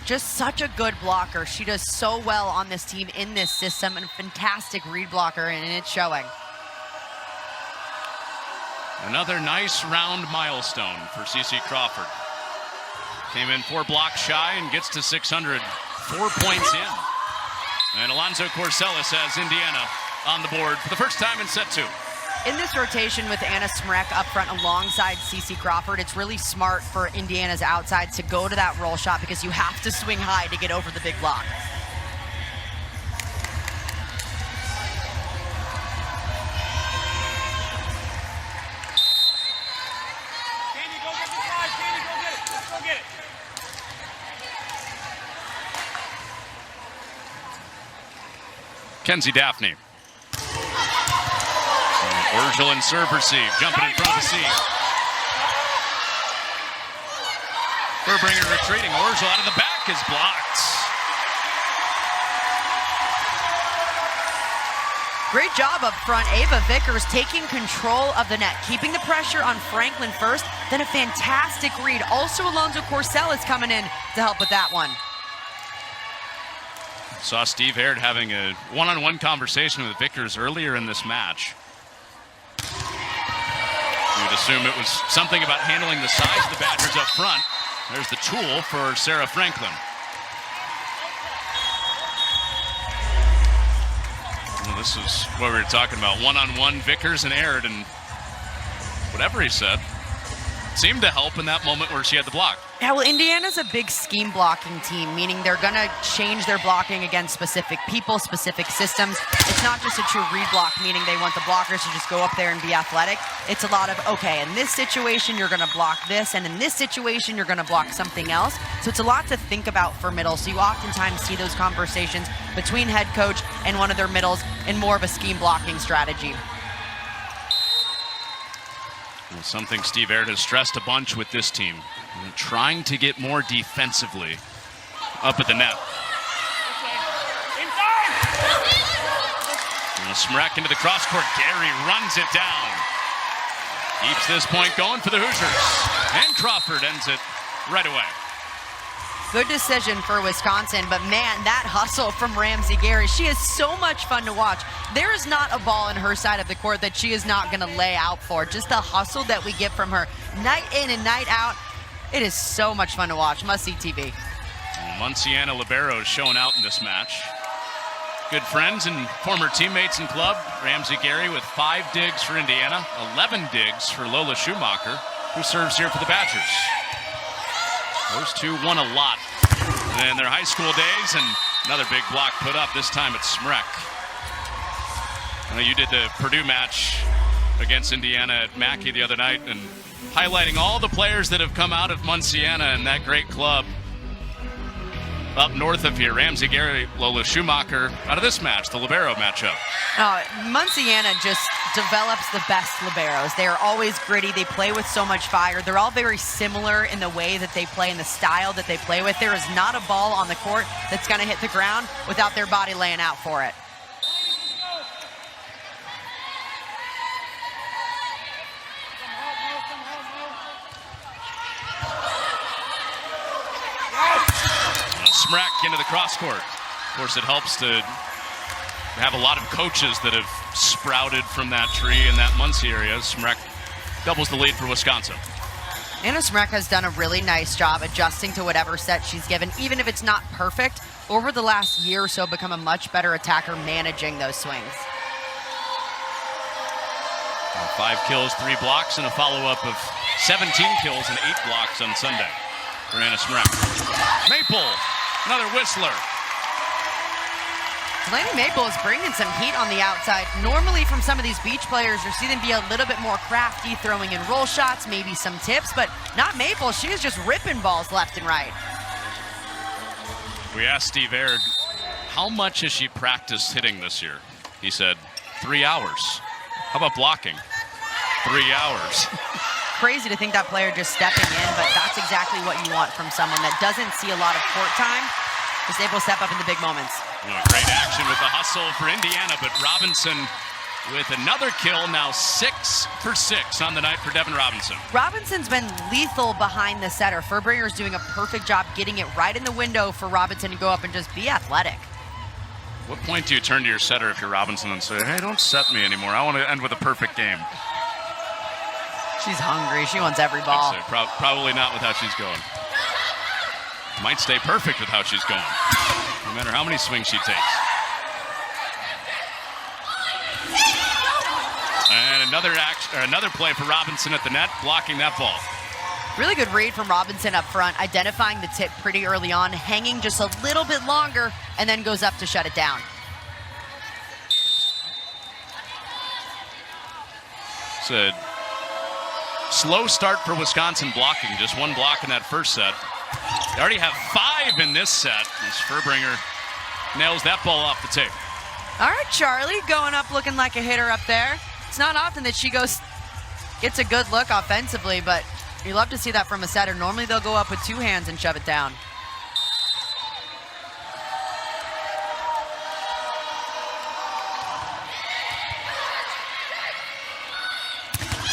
Just such a good blocker. She does so well on this team in this system, and a fantastic read blocker, and it's showing. Another nice round milestone for CC Crawford. Came in 4 blocks shy and gets to 600, 4 points in. And Alonzo Corsellis has Indiana on the board for the first time in set 2. In this rotation with Anna Smrek up front alongside CC Crawford, it's really smart for Indiana's outside to go to that roll shot because you have to swing high to get over the big block. Candy, go get the slide. Candy, go get it. Let's go get it. Kenzie Daphne. Urschel and serve receive, jumping in front of the seat. Furbringer retreating. Urschel out of the back is blocked. Great job up front. Ava Vickers taking control of the net, keeping the pressure on Franklin first, then a fantastic read. Also Alonzo Corsellis coming in to help with that one. Saw Steve Ayer having a one-on-one conversation with Vickers earlier in this match. You would assume it was something about handling the size of the Badgers up front. There's the tool for Sarah Franklin. Well, this is what we were talking about. One-on-one, Vickers and Ayer, and whatever he said seemed to help in that moment where she had the block. Yeah, well, Indiana's a big scheme blocking team, meaning they're going to change their blocking against specific people, specific systems. It's not just a true read block, meaning they want the blockers to just go up there and be athletic. It's a lot of, okay, in this situation, you're going to block this, and in this situation, you're going to block something else. So it's a lot to think about for middle. So you oftentimes see those conversations between head coach and one of their middles in more of a scheme blocking strategy. Well, something Steve Ayer has stressed a bunch with this team. Trying to get more defensively up at the net. And Smrek into the cross court. Gary runs it down. Keeps this point going for the Hoosiers. And Crawford ends it right away. Good decision for Wisconsin, but man, that hustle from Ramsey Gary, she is so much fun to watch. There is not a ball in her side of the court that she is not going to lay out for. Just the hustle that we get from her night in and night out. It is so much fun to watch. Must-see TV. Munciana Libero is showing out in this match. Good friends and former teammates in club. Ramsey Gary with 5 digs for Indiana, 11 digs for Lola Schumacher. who serves here for the Badgers. Those two won a lot in their high school days, and another big block put up, this time it's Smrek. You did the Purdue match against Indiana at Mackey the other night, and highlighting all the players that have come out of Munciana and that great club up north of here. Ramsey Gary, Lola Schumacher out of this match, the libero matchup. Munciana just develops the best liberos. They are always gritty. They play with so much fire. They're all very similar in the way that they play and the style that they play with. There is not a ball on the court that's going to hit the ground without their body laying out for it. Smrek into the cross court. Of course, it helps to have a lot of coaches that have sprouted from that tree in that Muncie area. Smrek doubles the lead for Wisconsin. Anna Smrek has done a really nice job adjusting to whatever set she's given, even if it's not perfect. Over the last year or so, become a much better attacker managing those swings. 5 kills, 3 blocks, and a follow-up of 17 kills and 8 blocks on Sunday for Anna Smrek. Maple, another whistler. Delaney Maple is bringing some heat on the outside. Normally from some of these beach players, you see them be a little bit more crafty, throwing in roll shots, maybe some tips, but not Maple. She is just ripping balls left and right. We asked Steve Aird, how much has she practiced hitting this year? He said, 3 hours. How about blocking? 3 hours. Crazy to think that player just stepping in, but that's exactly what you want from someone that doesn't see a lot of court time, just able to step up in the big moments. Great action with the hustle for Indiana, but Robinson with another kill, now 6 for 6 on the night for Devin Robinson. Robinson's been lethal behind the setter. Furbringer's doing a perfect job getting it right in the window for Robinson to go up and just be athletic. What point do you turn to your setter if you're Robinson and say, hey, don't set me anymore. I want to end with a perfect game. She's hungry. She wants every ball. Probably not with how she's going. Might stay perfect with how she's going, no matter how many swings she takes. And another play for Robinson at the net, blocking that ball. Really good read from Robinson up front, identifying the tip pretty early on, hanging just a little bit longer, and then goes up to shut it down. It's a slow start for Wisconsin blocking, just 1 block in that first set. They already have 5 in this set as Furbringer nails that ball off the tape. All right, Charlie, going up looking like a hitter up there. It's not often that she gets a good look offensively, but you love to see that from a setter. Normally they'll go up with 2 hands and shove it down.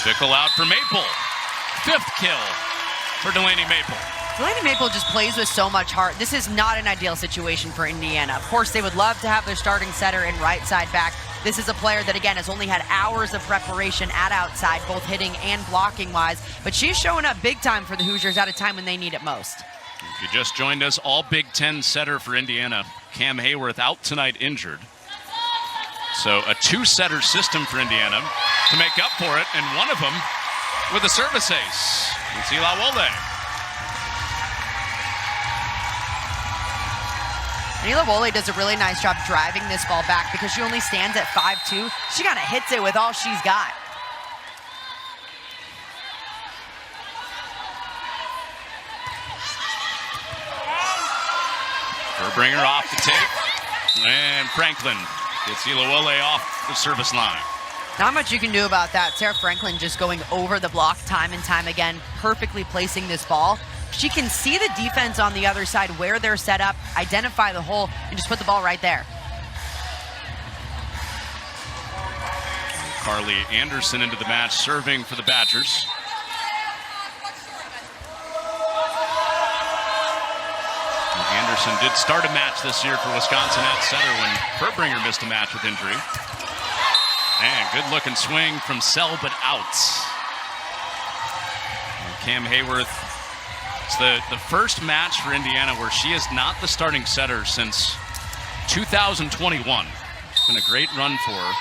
Fickle out for Maple. 5th kill for Delaney Maple. Delaney Maple just plays with so much heart. This is not an ideal situation for Indiana. Of course, they would love to have their starting setter in right side back. This is a player that, again, has only had hours of preparation at outside, both hitting and blocking-wise. But she's showing up big time for the Hoosiers at a time when they need it most. If you just joined us, all Big Ten setter for Indiana. Cam Hayworth out tonight injured. So a 2-setter system for Indiana to make up for it, and one of them with a service ace. It's Ila Wolde. Ila Wolde does a really nice job driving this ball back because she only stands at 5'2". She kind of hits it with all she's got. Furbringer off the tape, and Franklin gets Ila Wolde off the service line. Not much you can do about that. Sarah Franklin just going over the block time and time again, perfectly placing this ball. She can see the defense on the other side where they're set up, identify the hole, and just put the ball right there. Carly Anderson into the match, serving for the Badgers. Anderson did start a match this year for Wisconsin at center when Furbringer missed a match with injury. And good-looking swing from Sell, but out. And Cam Hayworth. It's the first match for Indiana where she is not the starting setter since 2021. It's been a great run for her.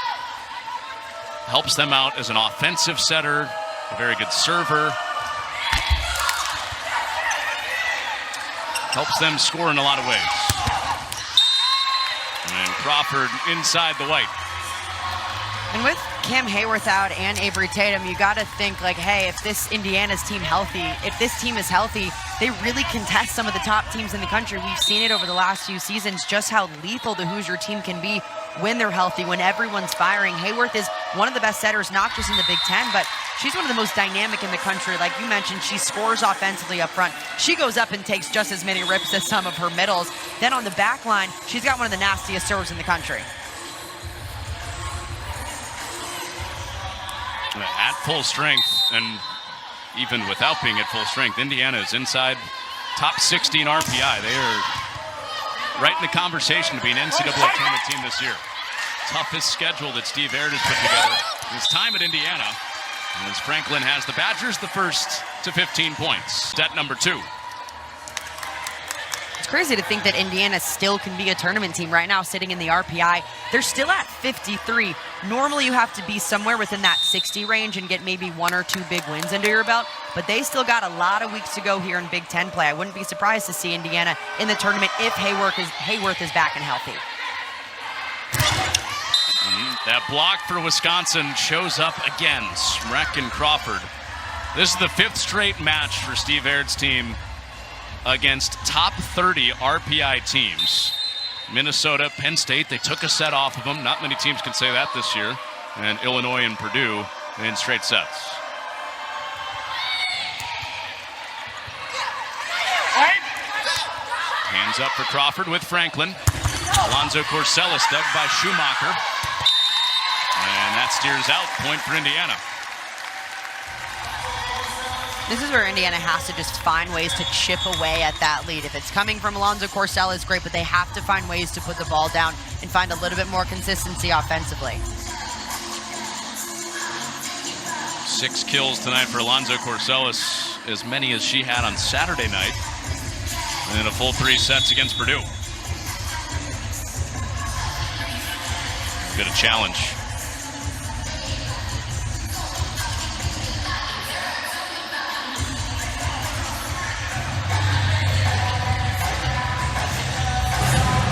Helps them out as an offensive setter, a very good server, helps them score in a lot of ways. And Crawford inside the white. And with Cam Hayworth out and Avery Tatum, you got to think like, hey, if this Indiana's team if this team is healthy, they really contest some of the top teams in the country. We've seen it over the last few seasons, just how lethal the Hoosier team can be when they're healthy, when everyone's firing. Hayworth is one of the best setters, not just in the Big Ten, but she's one of the most dynamic in the country. Like you mentioned, she scores offensively up front. She goes up and takes just as many rips as some of her middles. Then on the back line, she's got one of the nastiest serves in the country. At full strength, and even without being at full strength, Indiana is inside top 16 RPI. They are right in the conversation to be an NCAA tournament team this year. Toughest schedule that Steve Aird has put together in his time at Indiana. And as Franklin has the Badgers the first to 15 points. Set number 2. It's crazy to think that Indiana still can be a tournament team right now, sitting in the RPI. They're still at 53. Normally you have to be somewhere within that 60 range and get maybe 1 or 2 big wins under your belt, but they still got a lot of weeks to go here in Big Ten play. I wouldn't be surprised to see Indiana in the tournament if Hayworth is back and healthy. That block for Wisconsin shows up again. Smrek and Crawford. This is the 5th straight match for Steve Aird's team against top 30 RPI teams. Minnesota, Penn State, they took a set off of them. Not many teams can say that this year. And Illinois and Purdue in straight sets. Hands up for Crawford with Franklin. Alonzo Corsellis dug by Schumacher. And that steers out. Point for Indiana. This is where Indiana has to just find ways to chip away at that lead. If it's coming from Alonzo Corsellis, great, but they have to find ways to put the ball down and find a little bit more consistency offensively. 6 kills tonight for Alonzo Corsellis, as many as she had on Saturday night. And a full 3 sets against Purdue. Good a challenge.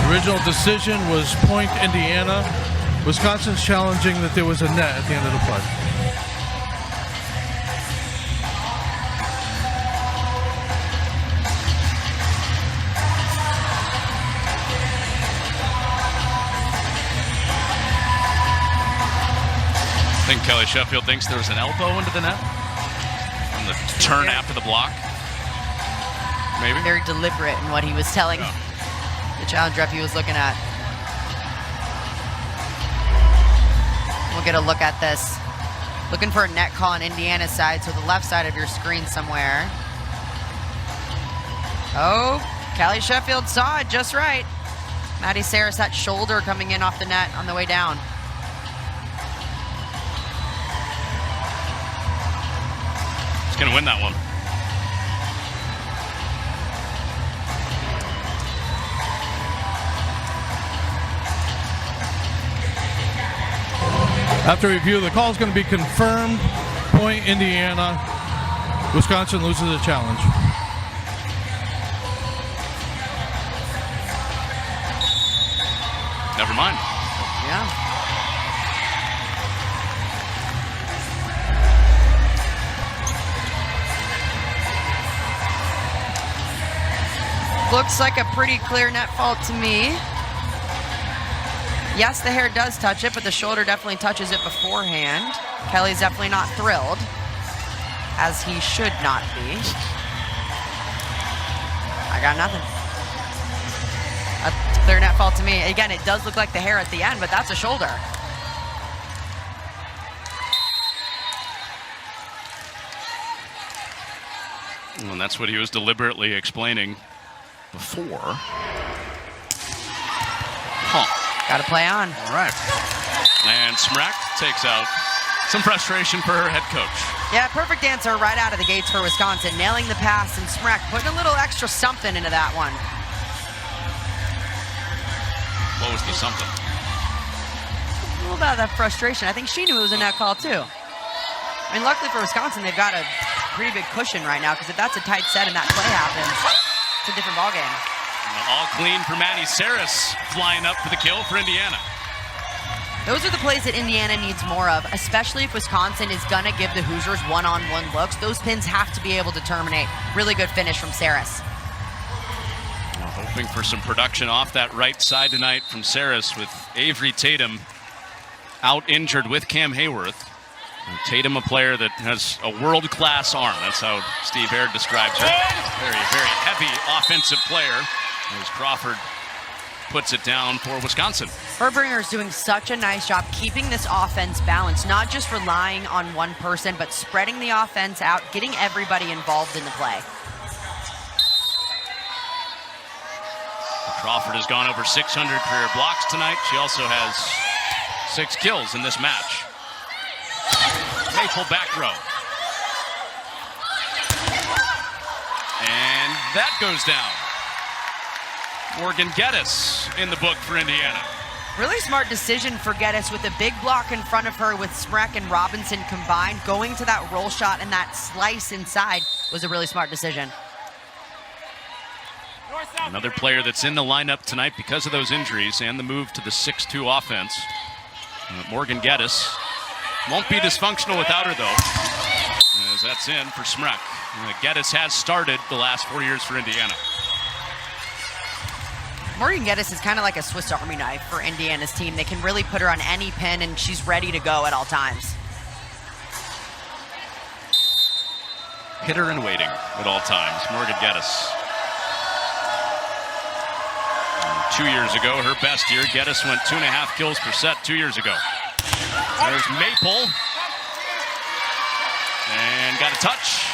Original decision was point Indiana. Wisconsin's challenging that there was a net at the end of the play. I think Kelly Sheffield thinks there was an elbow into the net on the turn after the block. Maybe. Very deliberate in what he was telling the challenge ref he was looking at. We'll get a look at this. Looking for a net call on Indiana's side, so the left side of your screen somewhere. Oh, Kelly Sheffield saw it just right. Maddie Saris, that shoulder coming in off the net on the way down. He's going to win that one. After review, the call is going to be confirmed. Point Indiana. Wisconsin loses the challenge. Never mind. Yeah. Looks like a pretty clear net fault to me. Yes, the hair does touch it, but the shoulder definitely touches it beforehand. Kelly's definitely not thrilled, as he should not be. I got nothing. A clear net fault to me. Again, it does look like the hair at the end, but that's a shoulder. And that's what he was deliberately explaining before. Got to play on. All right. And Smrek takes out some frustration for her head coach. Yeah, perfect answer right out of the gates for Wisconsin. Nailing the pass, and Smrek putting a little extra something into that one. What was the something? A little bit of that frustration. I think she knew it was a net call, too. I mean, luckily for Wisconsin, they've got a pretty big cushion right now, because if that's a tight set and that play happens, it's a different ballgame. All clean for Maddie Saris, flying up for the kill for Indiana. Those are the plays that Indiana needs more of, especially if Wisconsin is going to give the Hoosiers one-on-one looks. Those pins have to be able to terminate. Really good finish from Saris. Hoping for some production off that right side tonight from Saris, with Avery Tatum out injured with Cam Hayworth. And Tatum, a player that has a world-class arm. That's how Steve Aird describes her. Very, very heavy offensive player, as Crawford puts it down for Wisconsin. Herbringer is doing such a nice job keeping this offense balanced, not just relying on one person, but spreading the offense out, getting everybody involved in the play. Crawford has gone over 600 career blocks tonight. She also has 6 kills in this match. Maple back row. And that goes down. Morgan Geddes in the book for Indiana. Really smart decision for Geddes with a big block in front of her with Smrek and Robinson combined. Going to that roll shot and that slice inside was a really smart decision. Another player that's in the lineup tonight because of those injuries and the move to the 6-2 offense. Morgan Geddes won't be dysfunctional without her, though, as that's in for Smrek. Geddes has started the last 4 years for Indiana. Morgan Geddes is kind of like a Swiss Army knife for Indiana's team. They can really put her on any pin, and she's ready to go at all times. Hitter in waiting at all times, Morgan Geddes. 2 years ago, her best year, Geddes went 2.5 kills per set 2 years ago. There's Maple. And got a touch.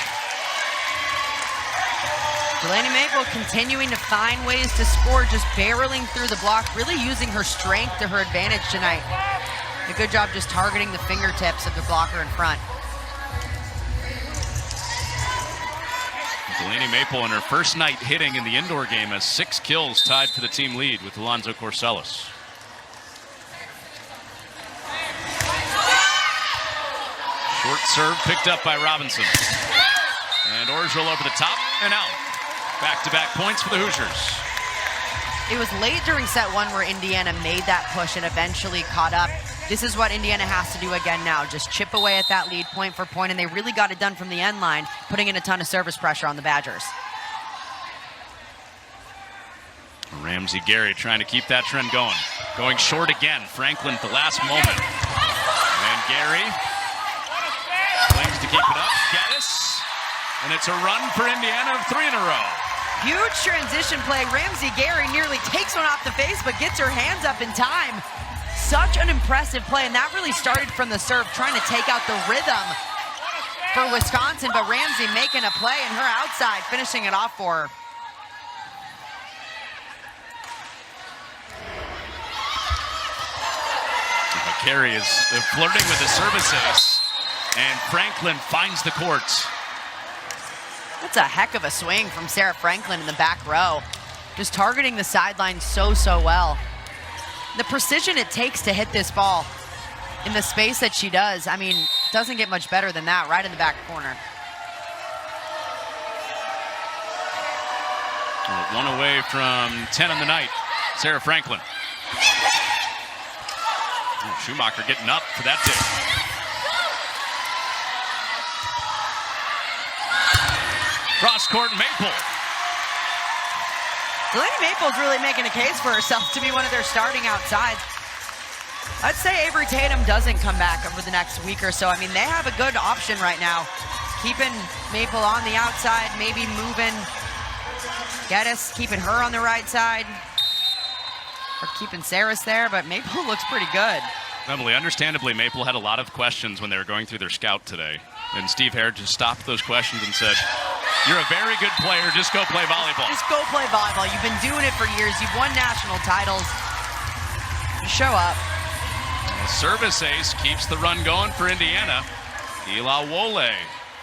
Delaney Maple continuing to find ways to score, just barreling through the block, really using her strength to her advantage tonight. A good job just targeting the fingertips of the blocker in front. Delaney Maple in her first night hitting in the indoor game has 6 kills, tied for the team lead with Alonzo Corsellis. Short serve picked up by Robinson. And Orgeal over the top and out. Back-to-back points for the Hoosiers. It was late during set 1 where Indiana made that push and eventually caught up. This is what Indiana has to do again now. Just chip away at that lead point for point, and they really got it done from the end line, putting in a ton of service pressure on the Badgers. Ramsey Gary trying to keep that trend going. Going short again. Franklin at the last moment. And Gary claims to keep it up. Geddes. And it's a run for Indiana of 3 in a row. Huge transition play. Ramsey Gary nearly takes one off the face, but gets her hands up in time. Such an impressive play, and that really started from the serve, trying to take out the rhythm for Wisconsin, but Ramsey making a play, and her outside finishing it off for her. Gary is flirting with the service ace, and Franklin finds the courts. That's a heck of a swing from Sarah Franklin in the back row. Just targeting the sideline so well. The precision it takes to hit this ball in the space that she does, I mean, doesn't get much better than that, right in the back corner. One away from 10 on the night, Sarah Franklin. Schumacher getting up for that tip. Cross court, Maple. Delaney Maple's really making a case for herself to be one of their starting outsides. I'd say Avery Tatum doesn't come back over the next week or so. I mean, they have a good option right now. Keeping Maple on the outside, maybe moving Geddes, keeping her on the right side. Or keeping Saris there, but Maple looks pretty good. Emily, understandably, Maple had a lot of questions when they were going through their scout today. And Steve Aird just stopped those questions and said, "You're a very good player, just go play volleyball." Just go play volleyball. You've been doing it for years. You've won national titles. Just show up. The service ace keeps the run going for Indiana. Ilawole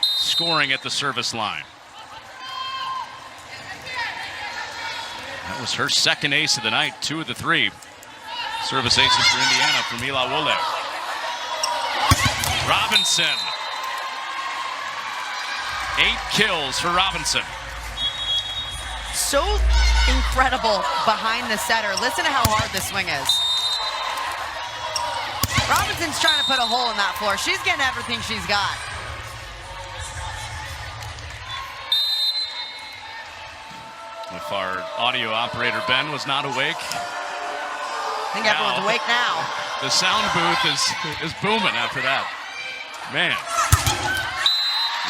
scoring at the service line. That was her second ace of the night, 2 of the 3. Service aces for Indiana from Ilawole. Robinson. 8 kills for Robinson. so incredible behind the setter. Listen to how hard the swing is. Robinson's trying to put a hole in that floor. She's getting everything she's got. If our audio operator, Ben, was not awake. I think everyone's awake now. The sound booth is booming after that. Man.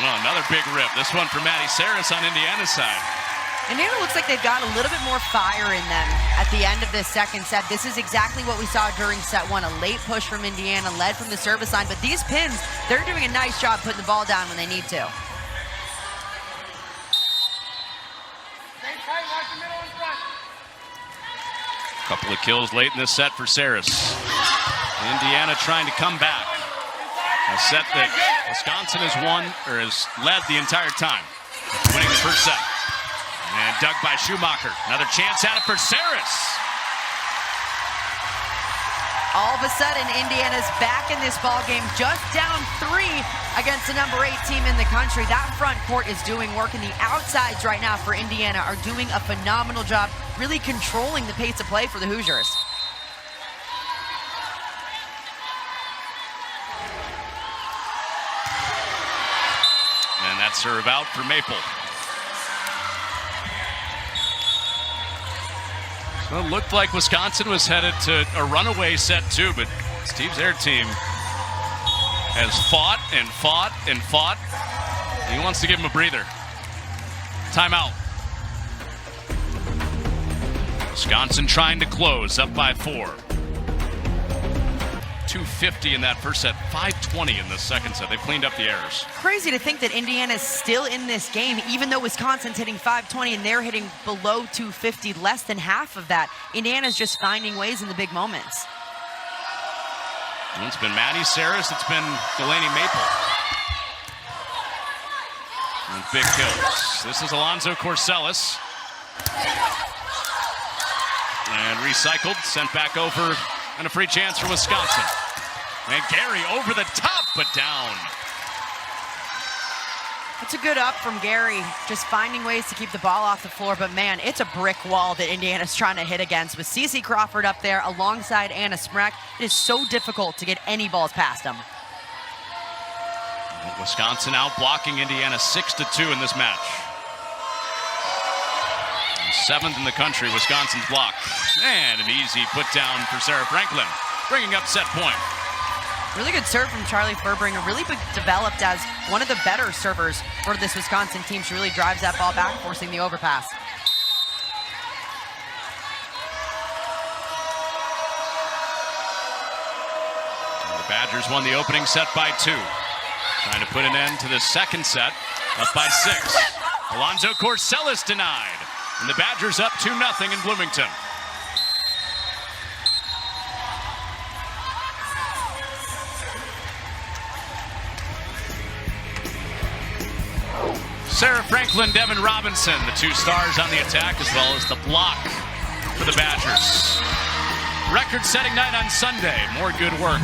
Well, another big rip. This one for Maddie Saris on Indiana's side. Indiana looks like they've got a little bit more fire in them at the end of this second set. This is exactly what we saw during set one. A late push from Indiana, led from the service line. But these pins, they're doing a nice job putting the ball down when they need to. Couple of kills late in this set for Saris. Indiana trying to come back. A set that Wisconsin has won, or has led the entire time, winning the first set. And dug by Schumacher. Another chance at it for Saris. All of a sudden, Indiana's back in this ball game, just down 3 against the number 8 team in the country. That front court is doing work, and the outsides right now for Indiana are doing a phenomenal job, really controlling the pace of play for the Hoosiers. And that serve out for Maple. So it looked like Wisconsin was headed to a runaway set too, but Steve's air team has fought and fought and fought. He wants to give him a breather. Timeout. Wisconsin trying to close, up by 4. 250 in that first set, 520 in the second set. They've cleaned up the errors. Crazy to think that Indiana's still in this game, even though Wisconsin's hitting 520 and they're hitting below 250, less than half of that. Indiana's just finding ways in the big moments. And it's been Maddie Saris, it's been Delaney Maple. And big kills. This is Alonzo Corsellis. And recycled, sent back over, and a free chance for Wisconsin. And Gary over the top, but down. It's a good up from Gary, just finding ways to keep the ball off the floor. But man, it's a brick wall that Indiana's trying to hit against. With Cece Crawford up there alongside Anna Smrek, it is so difficult to get any balls past them. Wisconsin out blocking Indiana 6-2 in this match. And 7th in the country, Wisconsin's block. And an easy put down for Sarah Franklin, bringing up set point. Really good serve from Charlie Furbringer, really developed as one of the better servers for this Wisconsin team. She really drives that ball back, forcing the overpass. And the Badgers won the opening set by 2. Trying to put an end to the second set, up by 6. Alonzo Corsellis denied. And the Badgers up 2-0 in Bloomington. Sarah Franklin, Devin Robinson, the 2 stars on the attack, as well as the block for the Badgers. Record-setting night on Sunday. More good work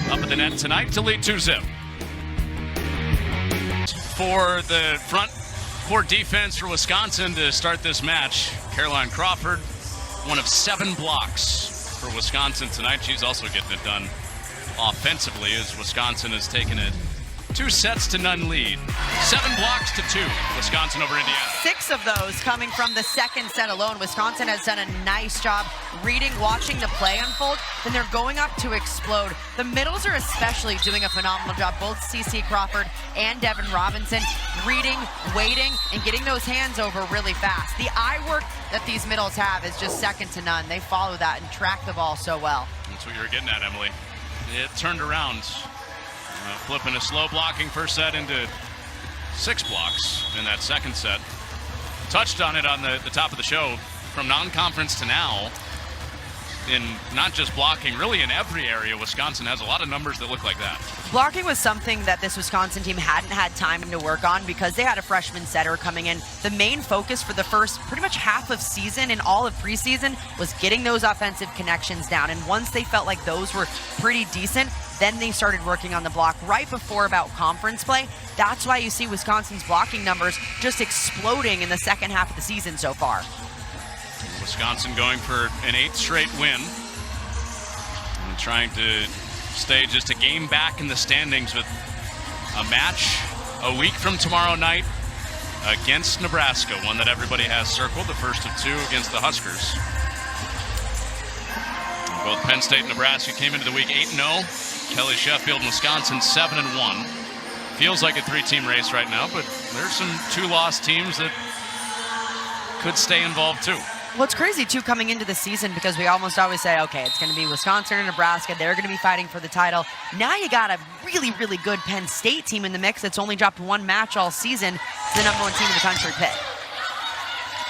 up at the net tonight to lead 2-0. For the front court defense for Wisconsin to start this match, Caroline Crawford, one of 7 blocks for Wisconsin tonight. She's also getting it done offensively as Wisconsin has taken it 2-0 lead. 7 blocks to 2, Wisconsin over Indiana. 6 of those coming from the second set alone. Wisconsin has done a nice job reading, watching the play unfold. Then they're going up to explode. The middles are especially doing a phenomenal job. Both Cece Crawford and Devin Robinson reading, waiting, and getting those hands over really fast. The eye work that these middles have is just second to none. They follow that and track the ball so well. That's what you were getting at, Emily. It turned around. Flipping a slow blocking first set into 6 blocks in that second set. Touched on it on the top of the show. From non-conference to now, in not just blocking, really in every area, Wisconsin has a lot of numbers that look like that. Blocking was something that this Wisconsin team hadn't had time to work on because they had a freshman setter coming in. The main focus for the first pretty much half of season and all of preseason was getting those offensive connections down. And once they felt like those were pretty decent, Then they started working on the block right before about conference play. That's why you see Wisconsin's blocking numbers just exploding in the second half of the season so far. Wisconsin going for an 8th straight win and trying to stay just a game back in the standings with a match a week from tomorrow night against Nebraska, one that everybody has circled, the first of 2 against the Huskers. Both Penn State and Nebraska came into the week 8-0. Kelly Sheffield and Wisconsin 7-1. Feels like a 3-team race right now, but there's some 2-loss teams that could stay involved too. Well, it's crazy, too, coming into the season because we almost always say, okay, it's going to be Wisconsin and Nebraska. They're going to be fighting for the title. Now you got a really, really good Penn State team in the mix that's only dropped 1 match all season to the #1 team in the country, Pitt.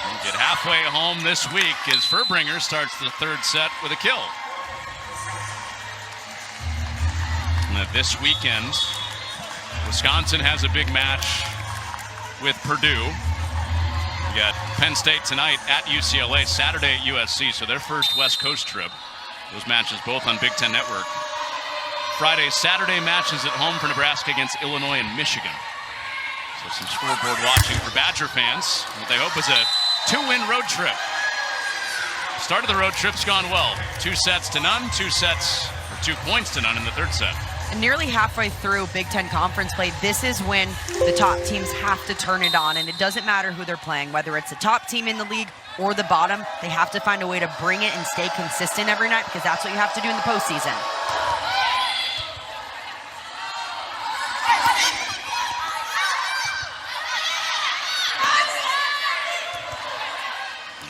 We'll get halfway home this week as Furbringer starts the 3rd set with a kill. And this weekend, Wisconsin has a big match with Purdue. We got Penn State tonight at UCLA, Saturday at USC, so their first West Coast trip. Those matches both on Big Ten Network. Friday, Saturday matches at home for Nebraska against Illinois and Michigan. So some scoreboard watching for Badger fans. What they hope is a 2-win road trip. Start of the road trip's gone well. 2 sets to none, 2 points to none in the 3rd set. And nearly halfway through Big Ten Conference play, this is when the top teams have to turn it on, and it doesn't matter who they're playing, whether it's the top team in the league or the bottom. They have to find a way to bring it and stay consistent every night because that's what you have to do in the postseason.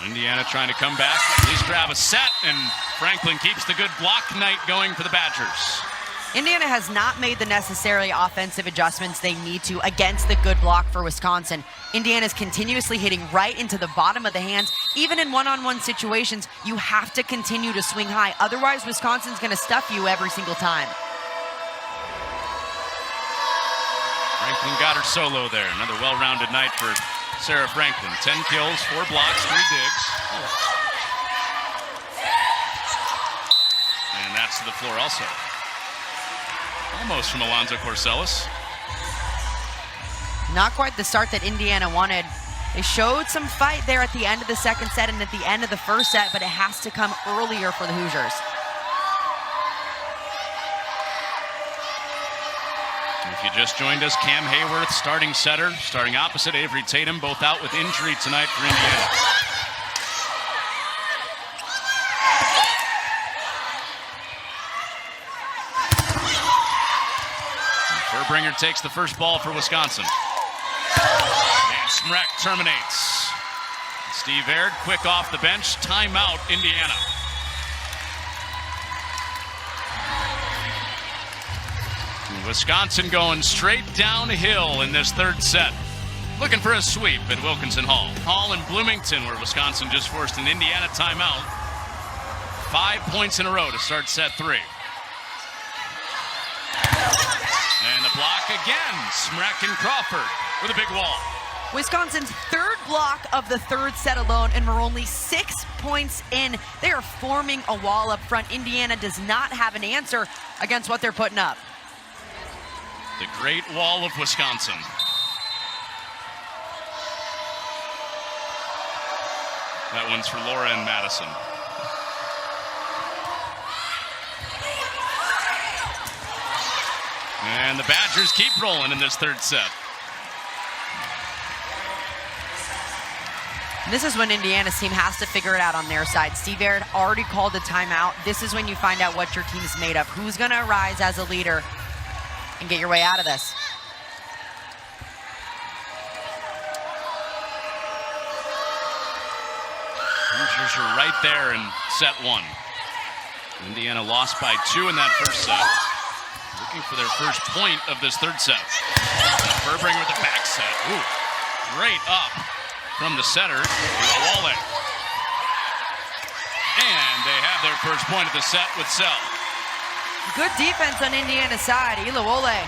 Indiana trying to come back, at least grab a set, and Franklin keeps the good block night going for the Badgers. Indiana has not made the necessary offensive adjustments they need to against the good block for Wisconsin. Indiana's continuously hitting right into the bottom of the hands. Even in one-on-one situations, you have to continue to swing high. Otherwise, Wisconsin's going to stuff you every single time. Franklin got her solo there. Another well-rounded night for Sarah Franklin. 10 kills, 4 blocks, 3 digs. And that's to the floor also. Almost from Alonzo Corsellis. Not quite the start that Indiana wanted. They showed some fight there at the end of the 2nd set and at the end of the 1st set, but it has to come earlier for the Hoosiers. If you just joined us, Cam Hayworth, starting setter, starting opposite Avery Tatum, both out with injury tonight for Indiana. Furbringer takes the first ball for Wisconsin. And Smrek terminates. Steve Aird, quick off the bench, timeout, Indiana. Wisconsin going straight downhill in this 3rd set. Looking for a sweep at Wilkinson Hall. Hall and Bloomington, where Wisconsin just forced an Indiana timeout. 5 points in a row to start set 3. And the block again. Smrek and Crawford with a big wall. Wisconsin's 3rd block of the 3rd set alone, and we're only 6 points in. They are forming a wall up front. Indiana does not have an answer against what they're putting up. The Great Wall of Wisconsin. That one's for Laura and Madison. And the Badgers keep rolling in this 3rd set. This is when Indiana's team has to figure it out on their side. Steve Aird already called a timeout. This is when you find out what your team's made of. Who's going to arise as a leader and get your way out of this. Hoosiers are right there in set 1. Indiana lost by 2 in that 1st set. Looking for their first point of this 3rd set. Furbringer with the back set. Ooh, great up from the setter, Ilawole. And they have their first point of the set with Sell. Good defense on Indiana's side. Ilawole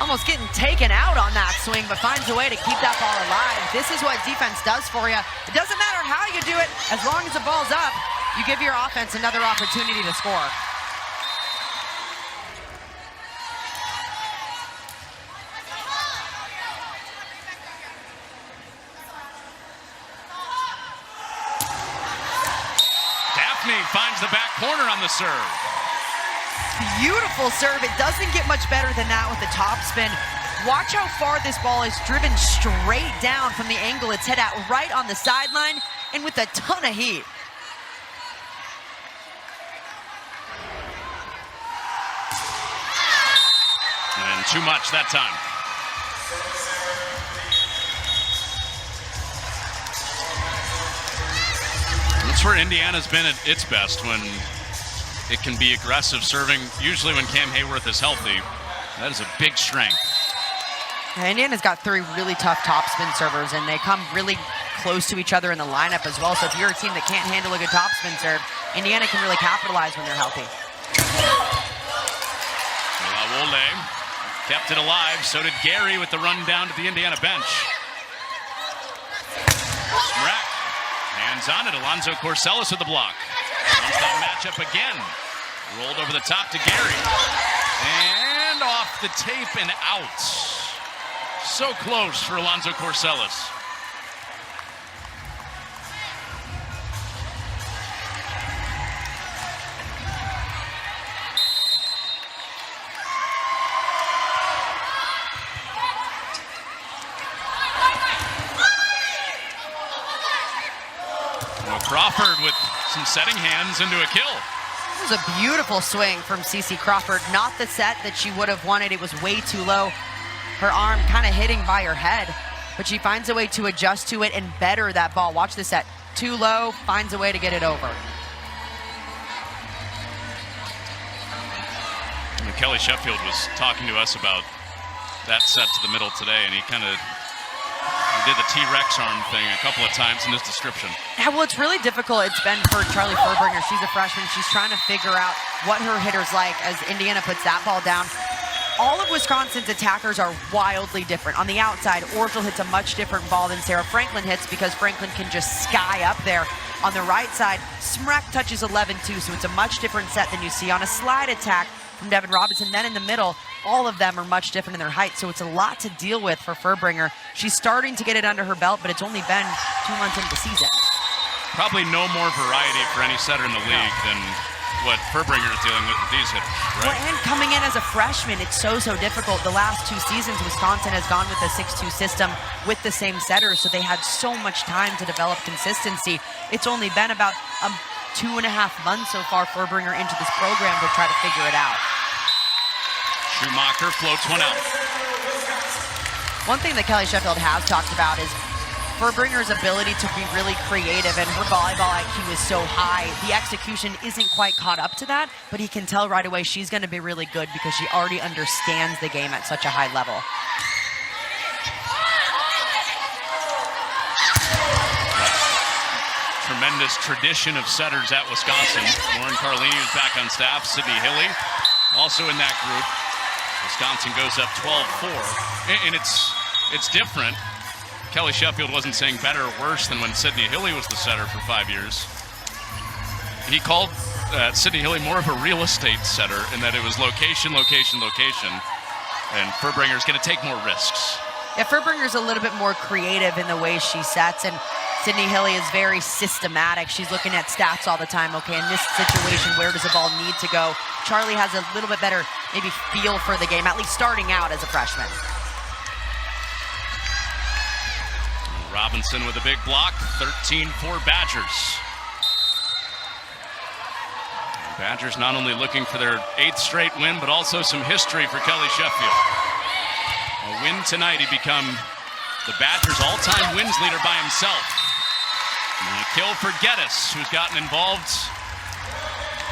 almost getting taken out on that swing, but finds a way to keep that ball alive. This is what defense does for you. It doesn't matter how you do it, as long as the ball's up, you give your offense another opportunity to score. finds the back corner on the serve. Beautiful serve. It doesn't get much better than that with the topspin. Watch how far this ball is driven straight down from the angle it's hit at, right on the sideline, and with a ton of heat. And too much that time. That's where Indiana's been at its best, when it can be aggressive serving, usually when Cam Hayworth is healthy. That is a big strength. Indiana's got 3 really tough topspin servers, and they come really close to each other in the lineup as well. So if you're a team that can't handle a good topspin serve, Indiana can really capitalize when they're healthy. Olawole kept it alive. So did Gary with the run down to the Indiana bench. Smrek hands on it. Alonzo Corsellis with the block. One-stop matchup again. Rolled over the top to Gary. And off the tape and out. So close for Alonzo Corsellis. Crawford with some setting hands into a kill. It was a beautiful swing from CeCe Crawford. Not the set that she would have wanted. It was way too low. Her arm kind of hitting by her head, but she finds a way to adjust to it and better that ball. Watch the set. Too low, finds a way to get it over. And Kelly Sheffield was talking to us about that set to the middle today, and he kind of did the T-Rex arm thing a couple of times in his description. Yeah, well, it's really difficult. It's been for Charlie Furbringer. She's a freshman. She's trying to figure out what her hitter's like as Indiana puts that ball down. All of Wisconsin's attackers are wildly different. On the outside, Orgel hits a much different ball than Sarah Franklin hits because Franklin can just sky up there. On the right side, Smrek touches 11-2, so it's a much different set than you see on a slide attack from Devin Robinson. Then in the middle, all of them are much different in their height, so it's a lot to deal with for Furbringer. She's starting to get it under her belt, but it's only been 2 months into the season. Probably no more variety for any setter in the league than what Furbringer is dealing with these hitters, right? Well, and coming in as a freshman, it's so difficult. The last 2 seasons, Wisconsin has gone with a 6-2 system with the same setters, so they had so much time to develop consistency. It's only been about 2.5 months so far Furbringer into this program to try to figure it out. Schumacher floats one out. One thing that Kelly Sheffield has talked about is Furbringer's ability to be really creative, and her volleyball IQ is so high. The execution isn't quite caught up to that, but he can tell right away she's going to be really good because she already understands the game at such a high level. Tremendous tradition of setters at Wisconsin. Lauren Carlini is back on staff. Sydney Hilly also in that group. Wisconsin goes up 12-4, and it's different. Kelly Sheffield wasn't saying better or worse than when Sydney Hilly was the setter for 5 years. He called Sydney Hilly more of a real estate setter in that it was location, location, location, and Furbringer's going to take more risks. Yeah, Furbringer's a little bit more creative in the way she sets, and Sydney Hilly is very systematic. She's looking at stats all the time. Okay, in this situation, where does the ball need to go? Charlie has a little bit better maybe feel for the game, at least starting out as a freshman. Robinson with a big block, 13-4 Badgers. Badgers not only looking for their 8th straight win, but also some history for Kelly Sheffield. A win tonight, he become the Badgers' all-time wins leader by himself. And a kill for Geddes, who's gotten involved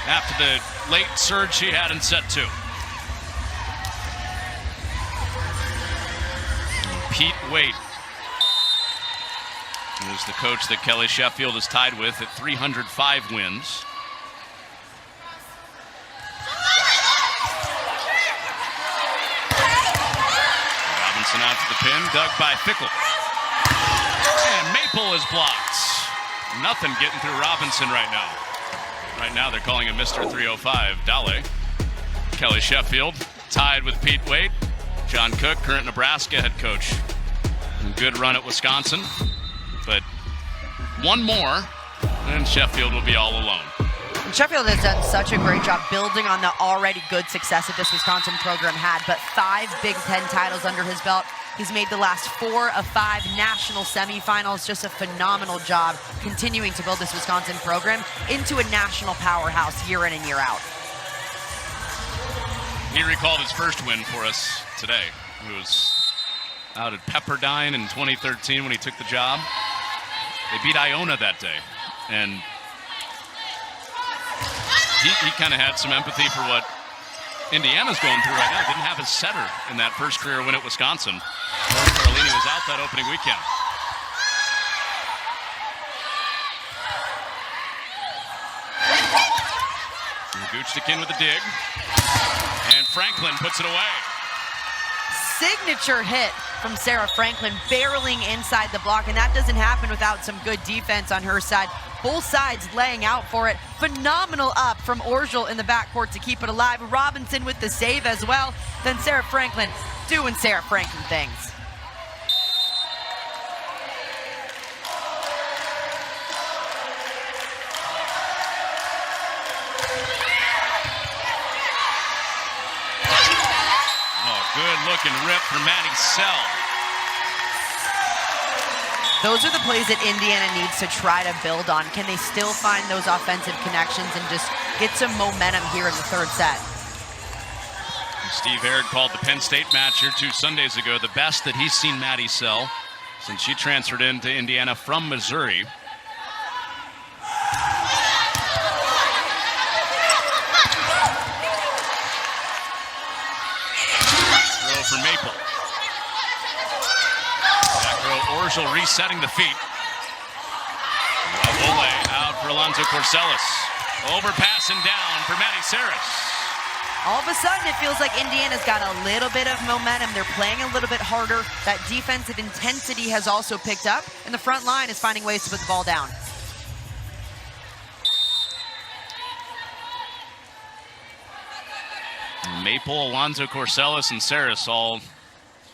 after the late surge she had in set 2. And Pete Waite is the coach that Kelly Sheffield is tied with at 305 wins. Robinson out to the pin, dug by Fickle. And Maple is blocked. Nothing getting through Robinson right now. Right now they're calling him Mr. 305, Dale. Kelly Sheffield tied with Pete Waite. John Cook, current Nebraska head coach. Good run at Wisconsin. But one more, and Sheffield will be all alone. And Sheffield has done such a great job building on the already good success that this Wisconsin program had, but 5 Big Ten titles under his belt. He's made the last 4 of 5 national semifinals. Just a phenomenal job continuing to build this Wisconsin program into a national powerhouse year in and year out. He recalled his first win for us today. It was out at Pepperdine in 2013 when he took the job. They beat Iona that day, and he kind of had some empathy for what Indiana's going through right now. Didn't have a setter in that first career win at Wisconsin. Carlini was out that opening weekend. Guchtikin with a dig, and Franklin puts it away. Signature hit from Sarah Franklin, barreling inside the block, and that doesn't happen without some good defense on her side. Both sides laying out for it. Phenomenal up from Orgel in the backcourt to keep it alive. Robinson with the save as well. Then Sarah Franklin doing Sarah Franklin things. Good looking rip for Maddie Sell. Those are the plays that Indiana needs to try to build on. Can they still find those offensive connections and just get some momentum here in the third set? Steve Aird called the Penn State match here 2 Sundays ago the best that he's seen Maddie Sell since she transferred into Indiana from Missouri. For Maple. Back row, Orgel resetting the feet. Wole out for Alonzo Corsellis. Overpass and down for Maddie Saris. All of a sudden, it feels like Indiana's got a little bit of momentum. They're playing a little bit harder. That defensive intensity has also picked up, and the front line is finding ways to put the ball down. Maple, Alonzo Corsellis, and Saris all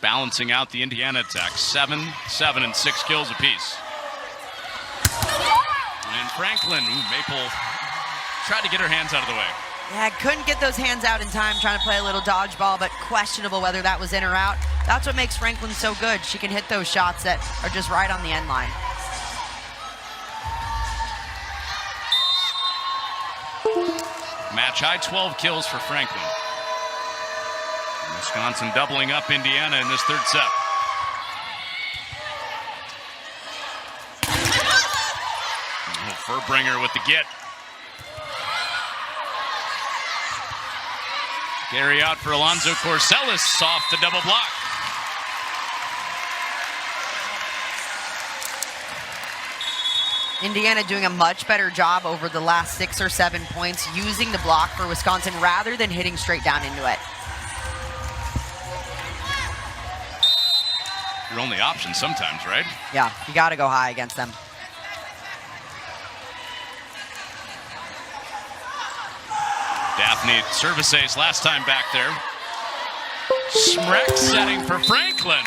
balancing out the Indiana attack. 7, 7, and 6 kills apiece. And Franklin, Maple tried to get her hands out of the way. Yeah, couldn't get those hands out in time, trying to play a little dodgeball, but questionable whether that was in or out. That's what makes Franklin so good. She can hit those shots that are just right on the end line. Match high 12 kills for Franklin. Wisconsin doubling up Indiana in this third set. Furbringer with the get. Carry out for Alonzo Corsellis off the double block. Indiana doing a much better job over the last 6 or 7 points, using the block for Wisconsin rather than hitting straight down into it. Your only option sometimes, right? Yeah, you got to go high against them. Daphne service ace last time back there. Smrek setting for Franklin.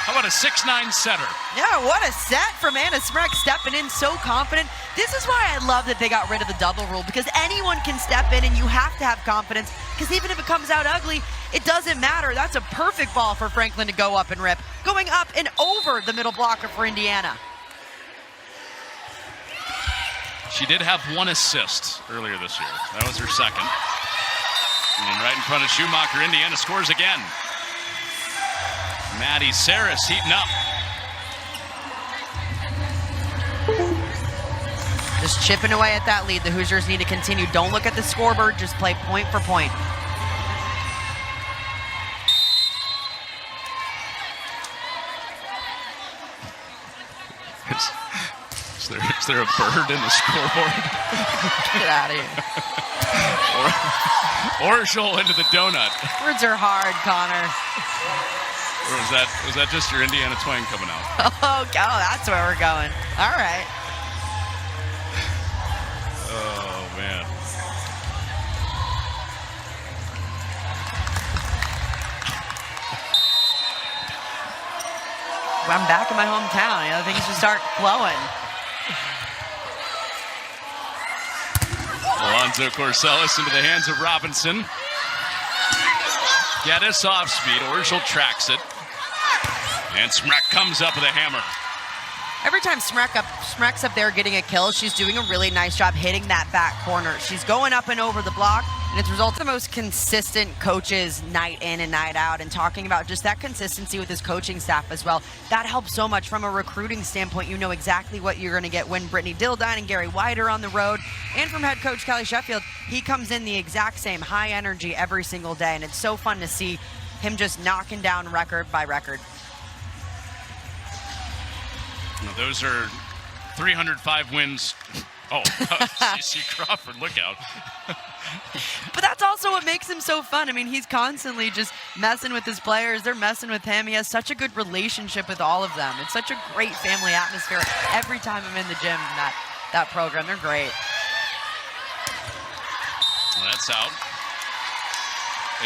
How about a 6-9 setter? Yeah, what a set from Anna Smrek, stepping in so confident. This is why I love that they got rid of the double rule, because anyone can step in and you have to have confidence, because even if it comes out ugly, it doesn't matter. That's a perfect ball for Franklin to go up and rip. Going up and over the middle blocker for Indiana. She did have 1 assist earlier this year. That was her second. And right in front of Schumacher, Indiana scores again. Maddie Saris heating up. Just chipping away at that lead. The Hoosiers need to continue. Don't look at the scoreboard. Just play point for point. Is there a bird in the scoreboard? Get out of here. Orgel into the donut. Words are hard, Connor. Or was that just your Indiana twang coming out? Oh, that's where we're going. All right. Oh, man. I'm back in my hometown. Things just start flowing. Alonzo Corsellis into the hands of Robinson. Geddes off speed. Orschel tracks it. And Smrek comes up with a hammer. Every time Smrek's up there getting a kill, she's doing a really nice job hitting that back corner. She's going up and over the block, and it's resulted in the most consistent coaches night in and night out, and talking about just that consistency with his coaching staff as well. That helps so much from a recruiting standpoint. You know exactly what you're going to get when Brittany Dildine and Gary White are on the road. And from head coach Kelly Sheffield, he comes in the exact same high energy every single day, and it's so fun to see him just knocking down record by record. Now those are 305 wins. Oh, C.C. Crawford, look out. But that's also what makes him so fun. I mean, he's constantly just messing with his players. They're messing with him. He has such a good relationship with all of them. It's such a great family atmosphere every time I'm in the gym in that program. They're great. Well, that's out.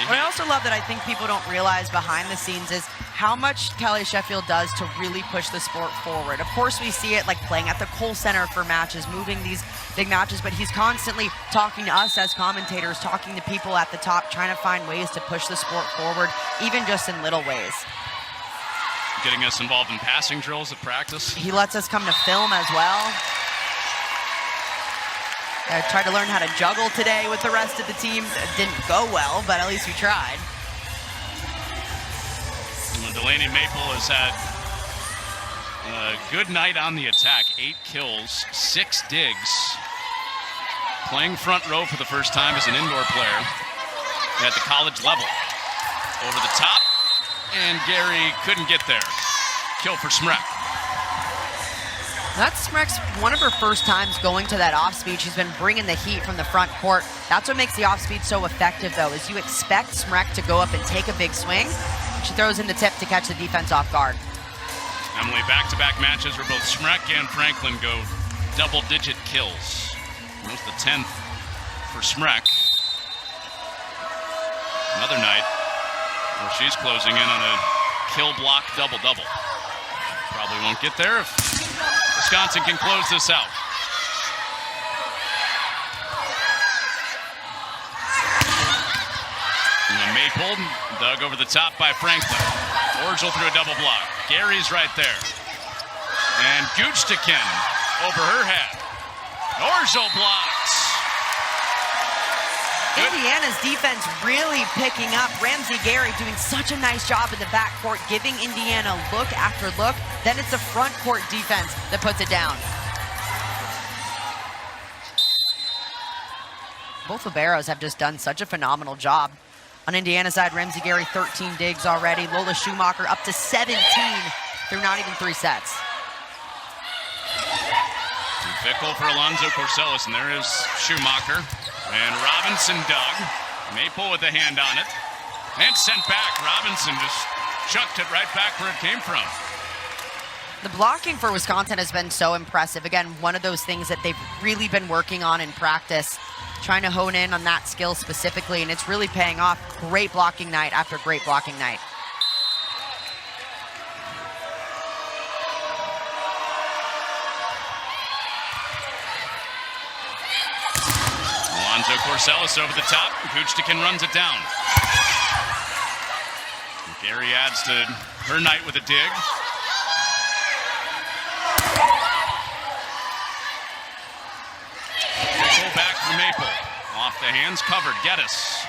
What I also love that I think people don't realize behind the scenes is how much Kelly Sheffield does to really push the sport forward. Of course, we see it like playing at the Kohl Center for matches, moving these big matches, but he's constantly talking to us as commentators, talking to people at the top, trying to find ways to push the sport forward, even just in little ways. Getting us involved in passing drills at practice. He lets us come to film as well. I tried to learn how to juggle today with the rest of the team. It didn't go well, but at least we tried. Delaney Maple has had a good night on the attack. 8 kills, 6 digs. Playing front row for the first time as an indoor player at the college level. Over the top, and Gary couldn't get there. Kill for Smrek. That's Smrek's one of her first times going to that off-speed. She's been bringing the heat from the front court. That's what makes the off-speed so effective, though, is you expect Smrek to go up and take a big swing. She throws in the tip to catch the defense off guard. Emily, back-to-back matches where both Smrek and Franklin go double-digit kills. That was the 10th for Smrek. Another night where she's closing in on a kill block double-double. Probably won't get there if Wisconsin can close this out. And Maple dug over the top by Franklin. Orschel through a double block. Gary's right there. And Guchtikin over her head. Orschel blocks. Indiana's defense really picking up. Ramsey Gary doing such a nice job in the backcourt, giving Indiana look after look. Then it's the front court defense that puts it down. Both liberos have just done such a phenomenal job. On Indiana's side, Ramsey Gary 13 digs already. Lola Schumacher up to 17 through not even 3 sets. Too fickle for Alonzo Corsellis, and there is Schumacher. And Robinson dug. Maple with a hand on it. And sent back. Robinson just chucked it right back where it came from. The blocking for Wisconsin has been so impressive. Again, one of those things that they've really been working on in practice, trying to hone in on that skill specifically, and it's really paying off. Great blocking night after great blocking night. Alonzo Corsellis over the top. Guchtikin runs it down. Gary adds to her night with a dig. Pull back for Maple. Off the hands, covered. Geddes.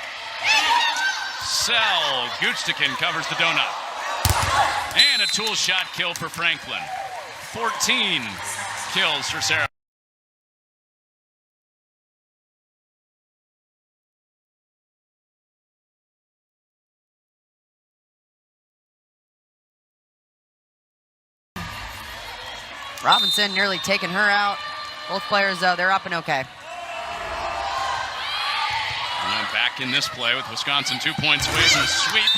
Sell. Guchtikin covers the donut. And a tool shot kill for Franklin. 14 kills for Sarah. Robinson nearly taking her out. Both players, though, they're up and okay. And back in this play with Wisconsin 2 points away from the sweep.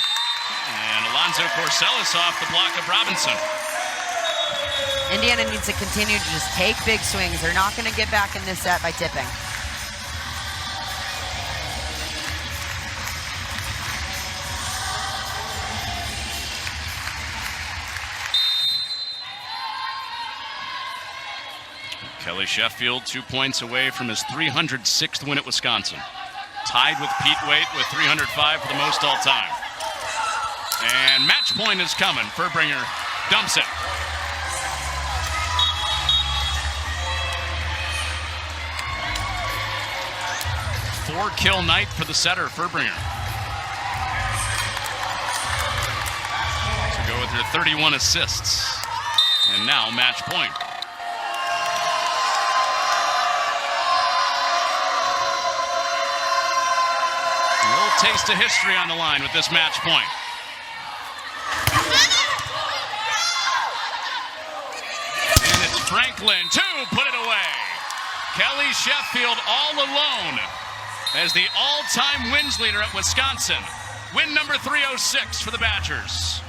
And Alonzo Corsellis off the block of Robinson. Indiana needs to continue to just take big swings. They're not going to get back in this set by tipping. Kelly Sheffield 2 points away from his 306th win at Wisconsin. Tied with Pete Waite with 305 for the most all time. And match point is coming. Furbringer dumps it. 4-kill night for the setter, Furbringer. To go with her 31 assists. And now match point. A little taste of history on the line with this match point. And it's Franklin to put it away. Kelly Sheffield all alone as the all-time wins leader at Wisconsin. Win number 306 for the Badgers.